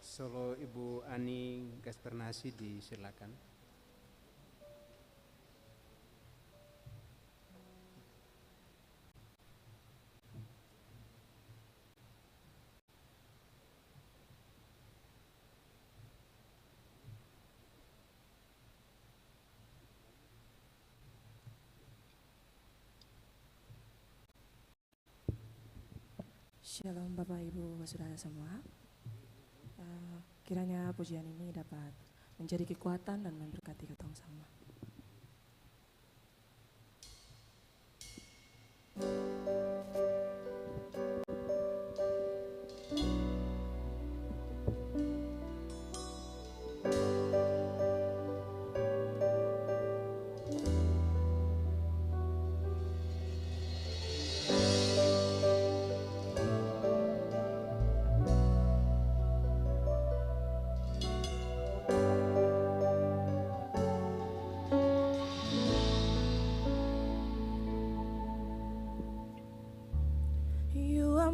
S4: Solo Ibu Ani Gaspernasi disilakan.
S8: Shalom Bapak Ibu Saudara semua. Kiranya pujian ini dapat menjadi kekuatan dan memberkati ketong sama.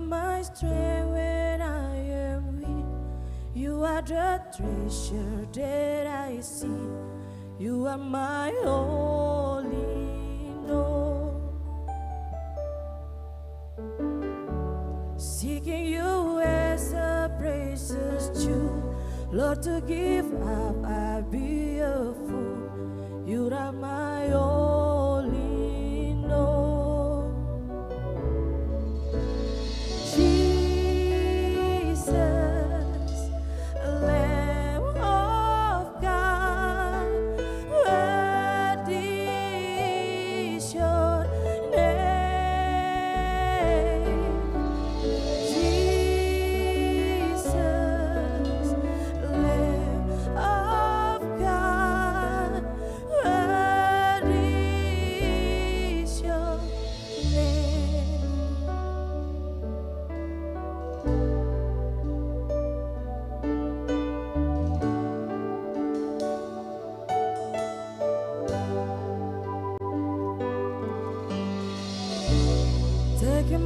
S1: My strength when I am weak, you are the treasure that I see. You are my all in all. Seeking you as a precious jewel, Lord, to give up I'd be a fool. You are my all in all.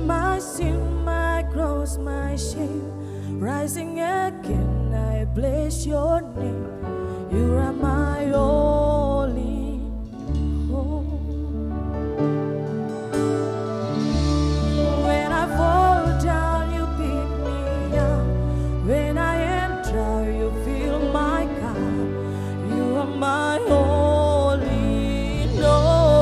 S1: My sin, my cross, my shame, rising again, I bless your name. You are my all in all. When I fall down, you pick me up. When I am dry, you fill my cup. You are my all in all.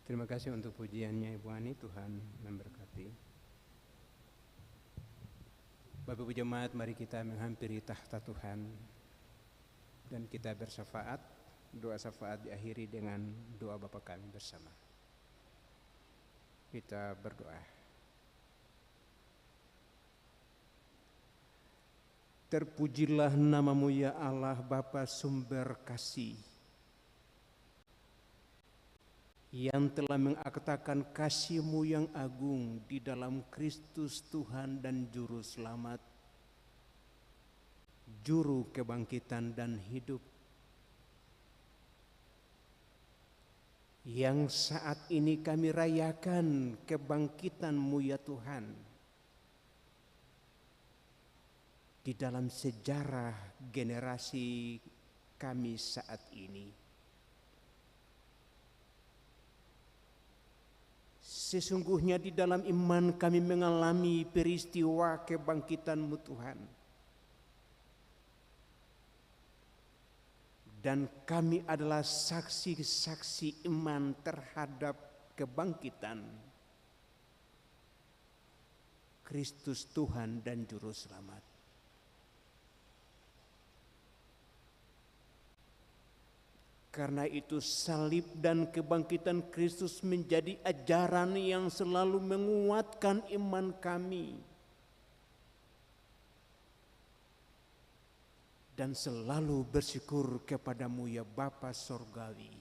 S4: Terima kasih untuk pujiannya Ibu Ani, Tuhan memberkati. Bapak Ibu Jemaat, mari kita menghampiri tahta Tuhan dan kita bersyafaat. Doa syafaat diakhiri dengan doa Bapa kami bersama. Kita berdoa. Terpujilah nama-Mu ya Allah, Bapa sumber kasih, yang telah mengaktakan kasih-Mu yang agung di dalam Kristus Tuhan dan Juru Selamat, Juru kebangkitan dan hidup, yang saat ini kami rayakan kebangkitan-Mu ya Tuhan, di dalam sejarah generasi kami saat ini. Sesungguhnya di dalam iman kami mengalami peristiwa kebangkitan-Mu Tuhan. Dan kami adalah saksi-saksi iman terhadap kebangkitan Kristus Tuhan dan Juru Selamat. Karena itu salib dan kebangkitan Kristus menjadi ajaran yang selalu menguatkan iman kami. Dan selalu bersyukur kepada-Mu ya Bapa Sorgawi.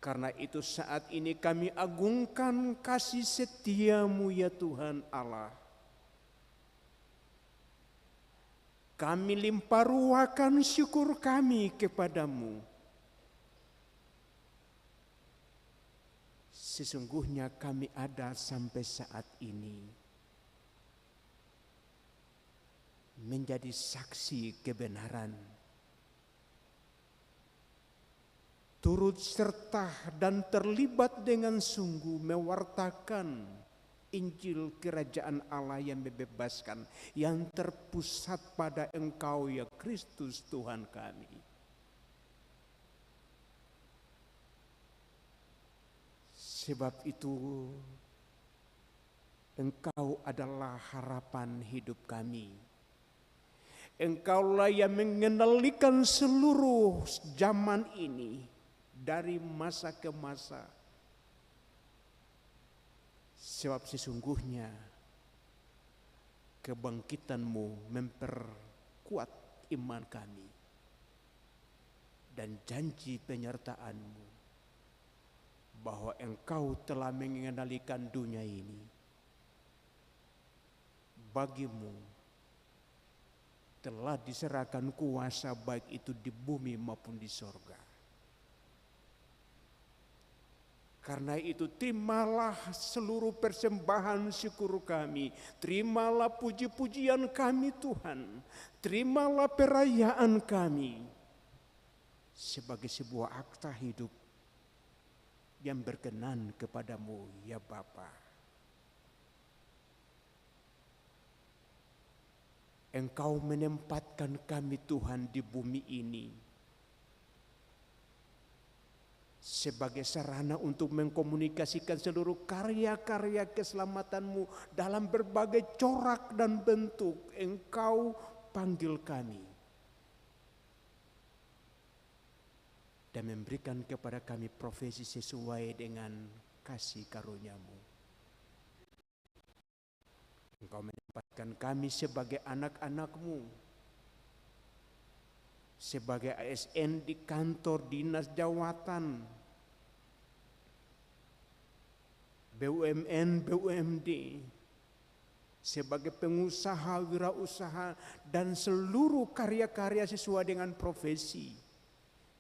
S4: Karena itu saat ini kami agungkan kasih setia-Mu ya Tuhan Allah. Kami limpah ruahkan syukur kami kepada-Mu. Sesungguhnya kami ada sampai saat ini menjadi saksi kebenaran, turut serta dan terlibat dengan sungguh mewartakan Injil Kerajaan Allah yang membebaskan, yang terpusat pada Engkau ya Kristus Tuhan kami. Sebab itu Engkau adalah harapan hidup kami. Engkaulah yang mengendalikan seluruh zaman ini dari masa ke masa. Sebab sesungguhnya kebangkitan-Mu memperkuat iman kami. Dan janji penyertaan-Mu bahwa Engkau telah mengendalikan dunia ini. Bagi-Mu telah diserahkan kuasa baik itu di bumi maupun di sorga. Karena itu terimalah seluruh persembahan syukur kami. Terimalah puji-pujian kami Tuhan. Terimalah perayaan kami. Sebagai sebuah akta hidup yang berkenan kepada-Mu ya Bapa. Engkau menempatkan kami Tuhan di bumi ini sebagai sarana untuk mengkomunikasikan seluruh karya-karya keselamatan-Mu dalam berbagai corak dan bentuk. Engkau panggil kami dan memberikan kepada kami profesi sesuai dengan kasih karunia-Mu. Engkau menempatkan kami sebagai anak-anak-Mu, sebagai ASN di kantor dinas jawatan, BUMN, BUMD, sebagai pengusaha, wirausaha, dan seluruh karya-karya sesuai dengan profesi.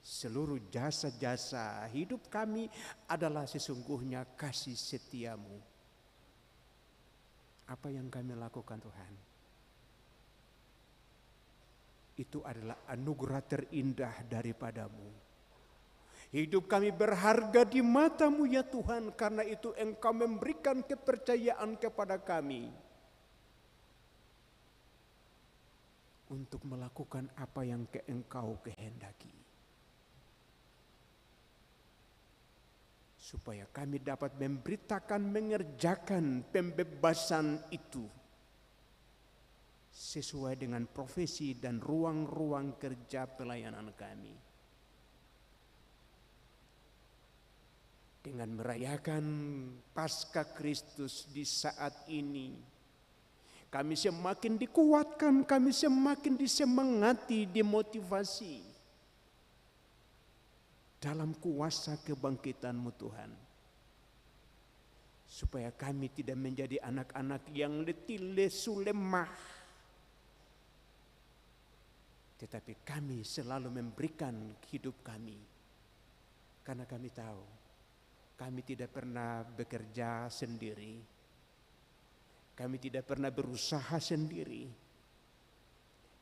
S4: Seluruh jasa-jasa hidup kami adalah sesungguhnya kasih setia-Mu. Apa yang kami lakukan Tuhan? Itu adalah anugerah terindah daripada-Mu. Hidup kami berharga di mata-Mu ya Tuhan, karena itu Engkau memberikan kepercayaan kepada kami untuk melakukan apa yang Engkau kehendaki. supaya kami dapat memberitakan, mengerjakan pembebasan itu sesuai dengan profesi dan ruang-ruang kerja pelayanan kami. Dengan merayakan Paskah Kristus di saat ini, kami semakin dikuatkan, kami semakin disemangati, dimotivasi dalam kuasa kebangkitan-Mu Tuhan. Supaya kami tidak menjadi anak-anak yang letih, lesu, lemah. Tetapi kami selalu memberikan hidup kami. Karena kami tahu, kami tidak pernah bekerja sendiri. Kami tidak pernah berusaha sendiri.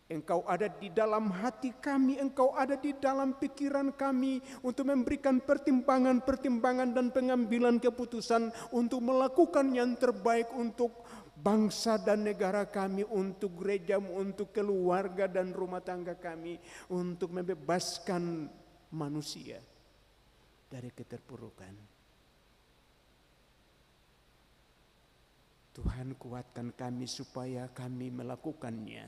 S4: Engkau ada di dalam hati kami, Engkau ada di dalam pikiran kami untuk memberikan pertimbangan-pertimbangan dan pengambilan keputusan untuk melakukan yang terbaik untuk bangsa dan negara kami, untuk gereja, untuk keluarga dan rumah tangga kami, untuk membebaskan manusia dari keterpurukan. Tuhan, kuatkan kami supaya kami melakukannya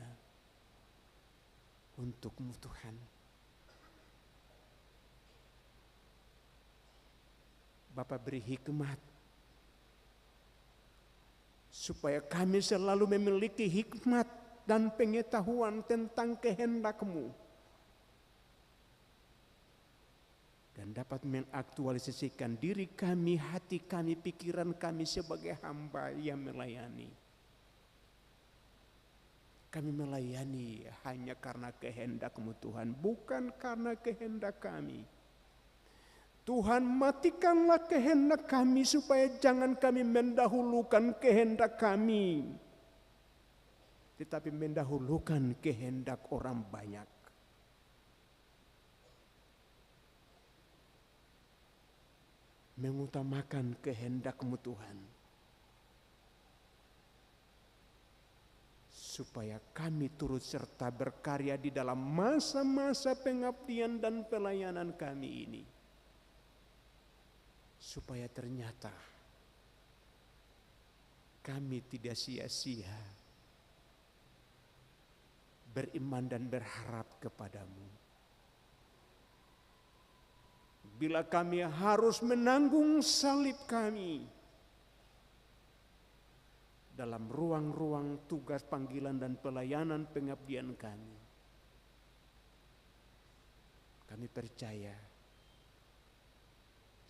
S4: untuk-Mu Tuhan. Bapa, beri hikmat supaya kami selalu memiliki hikmat dan pengetahuan tentang kehendak-Mu dan dapat mengaktualisasikan diri kami, hati kami, pikiran kami sebagai hamba yang melayani. Kami melayani hanya karena kehendak-Mu Tuhan, bukan karena kehendak kami. Tuhan, matikanlah kehendak kami supaya jangan kami mendahulukan kehendak kami, tetapi mendahulukan kehendak orang banyak. Mengutamakan kehendak-Mu Tuhan, supaya kami turut serta berkarya di dalam masa-masa pengabdian dan pelayanan kami ini. Supaya ternyata kami tidak sia-sia beriman dan berharap kepadamu. Bila kami harus menanggung salib kami dalam ruang-ruang tugas panggilan dan pelayanan pengabdian kami, kami percaya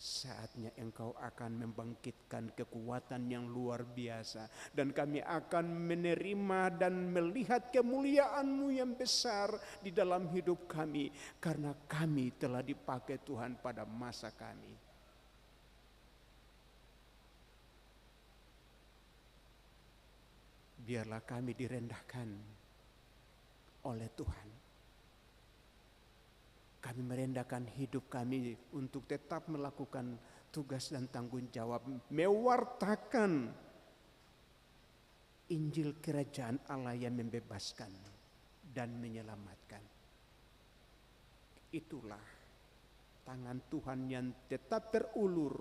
S4: saatnya Engkau akan membangkitkan kekuatan yang luar biasa, dan kami akan menerima dan melihat kemuliaan-Mu yang besar di dalam hidup kami, karena kami telah dipakai Tuhan pada masa kami. Biarlah kami direndahkan oleh Tuhan. Kami merendahkan hidup kami untuk tetap melakukan tugas dan tanggung jawab, mewartakan Injil Kerajaan Allah yang membebaskan dan menyelamatkan. Itulah tangan Tuhan yang tetap terulur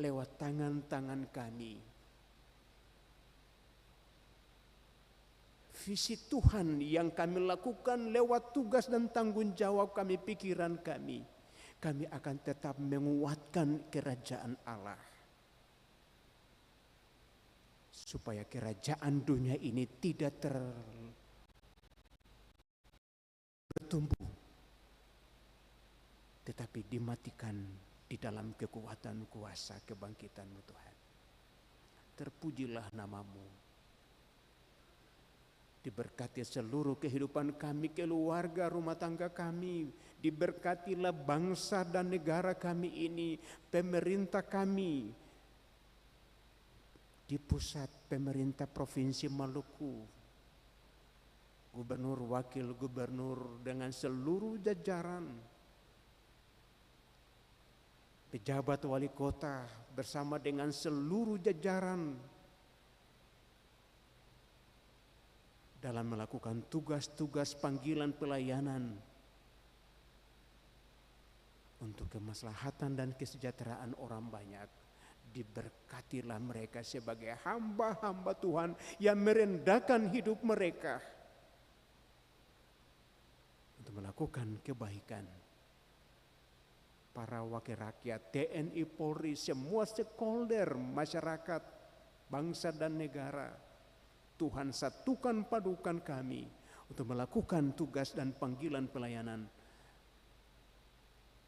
S4: lewat tangan-tangan kami. Visi Tuhan yang kami lakukan lewat tugas dan tanggung jawab kami, pikiran kami, kami akan tetap menguatkan kerajaan Allah. Supaya kerajaan dunia ini tidak bertumbuh, tetapi dimatikan di dalam kekuatan kuasa kebangkitan-Mu Tuhan. Terpujilah nama-Mu. Diberkati seluruh kehidupan kami, keluarga, rumah tangga kami. Diberkatilah bangsa dan negara kami ini, pemerintah kami. Di pusat pemerintah Provinsi Maluku, gubernur, wakil gubernur dengan seluruh jajaran, pejabat wali kota bersama dengan seluruh jajaran, dalam melakukan tugas-tugas panggilan pelayanan untuk kemaslahatan dan kesejahteraan orang banyak. Diberkatilah mereka sebagai hamba-hamba Tuhan yang merendahkan hidup mereka untuk melakukan kebaikan. Para wakil rakyat, TNI, Polri, semua stakeholder masyarakat, bangsa dan negara, Tuhan satukan padukan kami untuk melakukan tugas dan panggilan pelayanan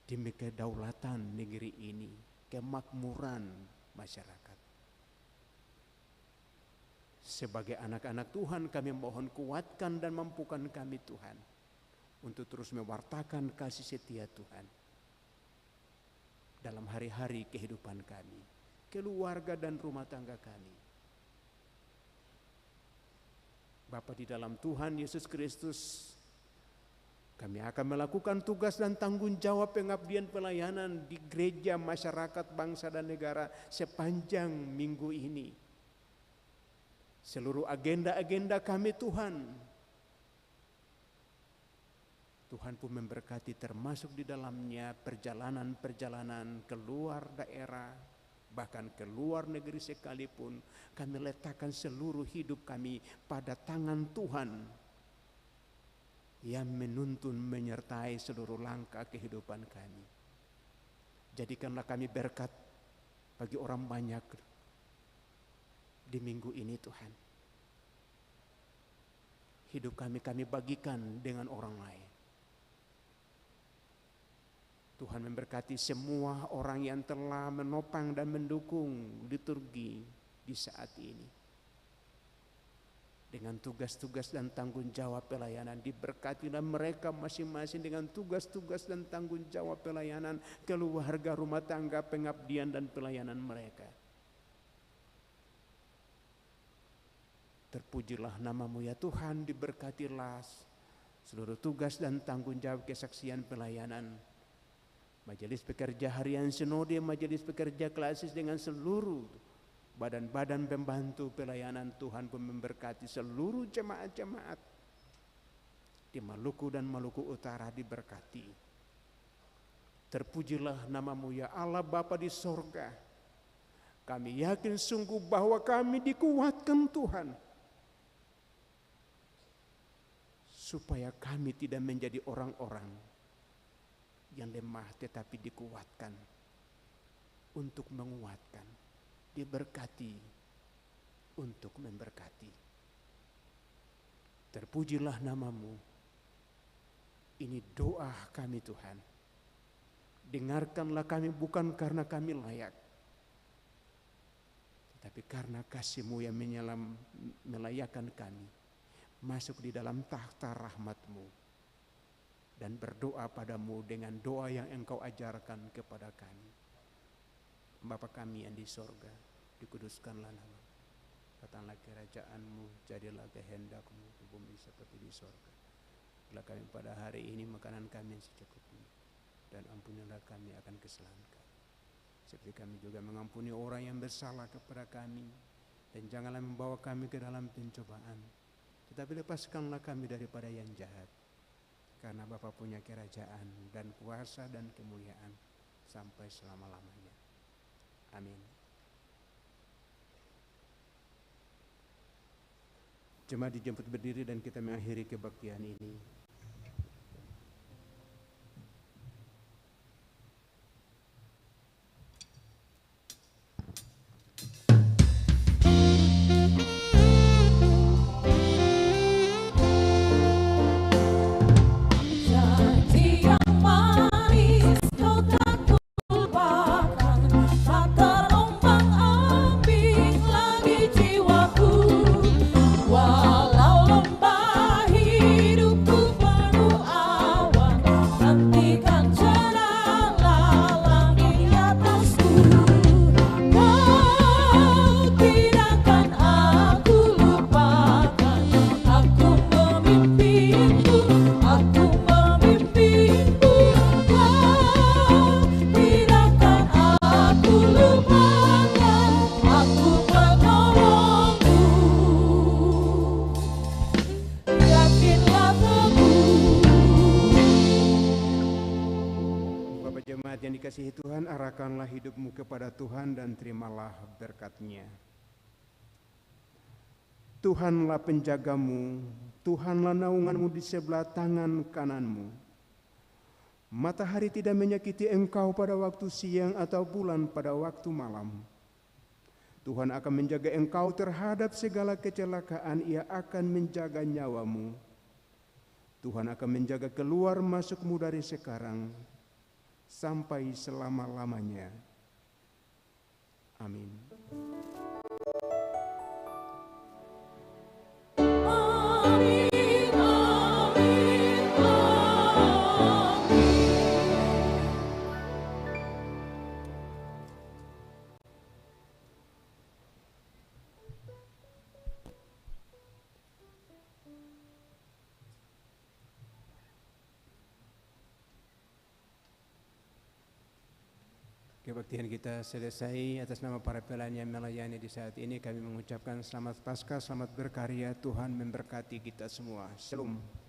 S4: demi kedaulatan negeri ini, kemakmuran masyarakat. Sebagai anak-anak Tuhan, kami mohon kuatkan dan mampukan kami Tuhan untuk terus mewartakan kasih setia Tuhan dalam hari-hari kehidupan kami, keluarga dan rumah tangga kami. Bapa di dalam Tuhan Yesus Kristus, kami akan melakukan tugas dan tanggung jawab pengabdian pelayanan di gereja, masyarakat, bangsa dan negara sepanjang minggu ini. Seluruh agenda-agenda kami Tuhan pun memberkati, termasuk di dalamnya perjalanan-perjalanan keluar daerah, bahkan keluar negeri sekalipun. Kami letakkan seluruh hidup kami pada tangan Tuhan yang menuntun menyertai seluruh langkah kehidupan kami. Jadikanlah kami berkat bagi orang banyak di minggu ini Tuhan. Hidup kami bagikan dengan orang lain. Tuhan memberkati semua orang yang telah menopang dan mendukung liturgi di saat ini. Dengan tugas-tugas dan tanggung jawab pelayanan, diberkatilah mereka masing-masing dengan tugas-tugas dan tanggung jawab pelayanan, keluarga, rumah tangga, pengabdian dan pelayanan mereka. Terpujilah nama-Mu ya Tuhan, diberkatilah seluruh tugas dan tanggung jawab kesaksian pelayanan. Majelis Pekerja Harian Sinode, Majelis Pekerja Klasis dengan seluruh badan-badan pembantu pelayanan. Tuhan pun memberkati seluruh jemaat-jemaat di Maluku dan Maluku Utara, diberkati. Terpujilah nama-Mu ya Allah Bapa di sorga. Kami yakin sungguh bahwa kami dikuatkan Tuhan, supaya kami tidak menjadi orang-orang yang lemah, tetapi dikuatkan untuk menguatkan, diberkati untuk memberkati. Terpujilah nama-Mu. Ini doa kami Tuhan. Dengarkanlah kami bukan karena kami layak, tetapi karena kasih-Mu yang melayakkan kami masuk di dalam takhta rahmat-Mu. Dan berdoa padamu dengan doa yang Engkau ajarkan kepada kami. Bapa kami yang di sorga, dikuduskanlah nama. Datanglah kerajaan-Mu, jadilah kehendak-Mu di bumi seperti di sorga. Berilah kami pada hari ini makanan kami yang secukupnya, dan ampunilah kami akan kesalahan kami, seperti kami juga mengampuni orang yang bersalah kepada kami. Dan janganlah membawa kami ke dalam pencobaan, tetapi lepaskanlah kami daripada yang jahat. Karena Bapa punya kerajaan dan kuasa dan kemuliaan sampai selama-lamanya. Amin. Jemaat dijemput berdiri dan kita mengakhiri kebaktian ini. Jemaat yang dikasihi Tuhan, arahkanlah hidupmu kepada Tuhan dan terimalah berkat-Nya. Tuhanlah penjagamu, Tuhanlah naunganmu di sebelah tangan kananmu. Matahari tidak menyakiti engkau pada waktu siang atau bulan pada waktu malam. Tuhan akan menjaga engkau terhadap segala kecelakaan, Ia akan menjaga nyawamu. Tuhan akan menjaga keluar masukmu dari sekarang sampai selama-lamanya. Amin. Kebaktian kita selesai. Atas nama para pelayan yang melayani di saat ini, kami mengucapkan selamat Paskah, selamat berkarya. Tuhan memberkati kita semua. Shalom.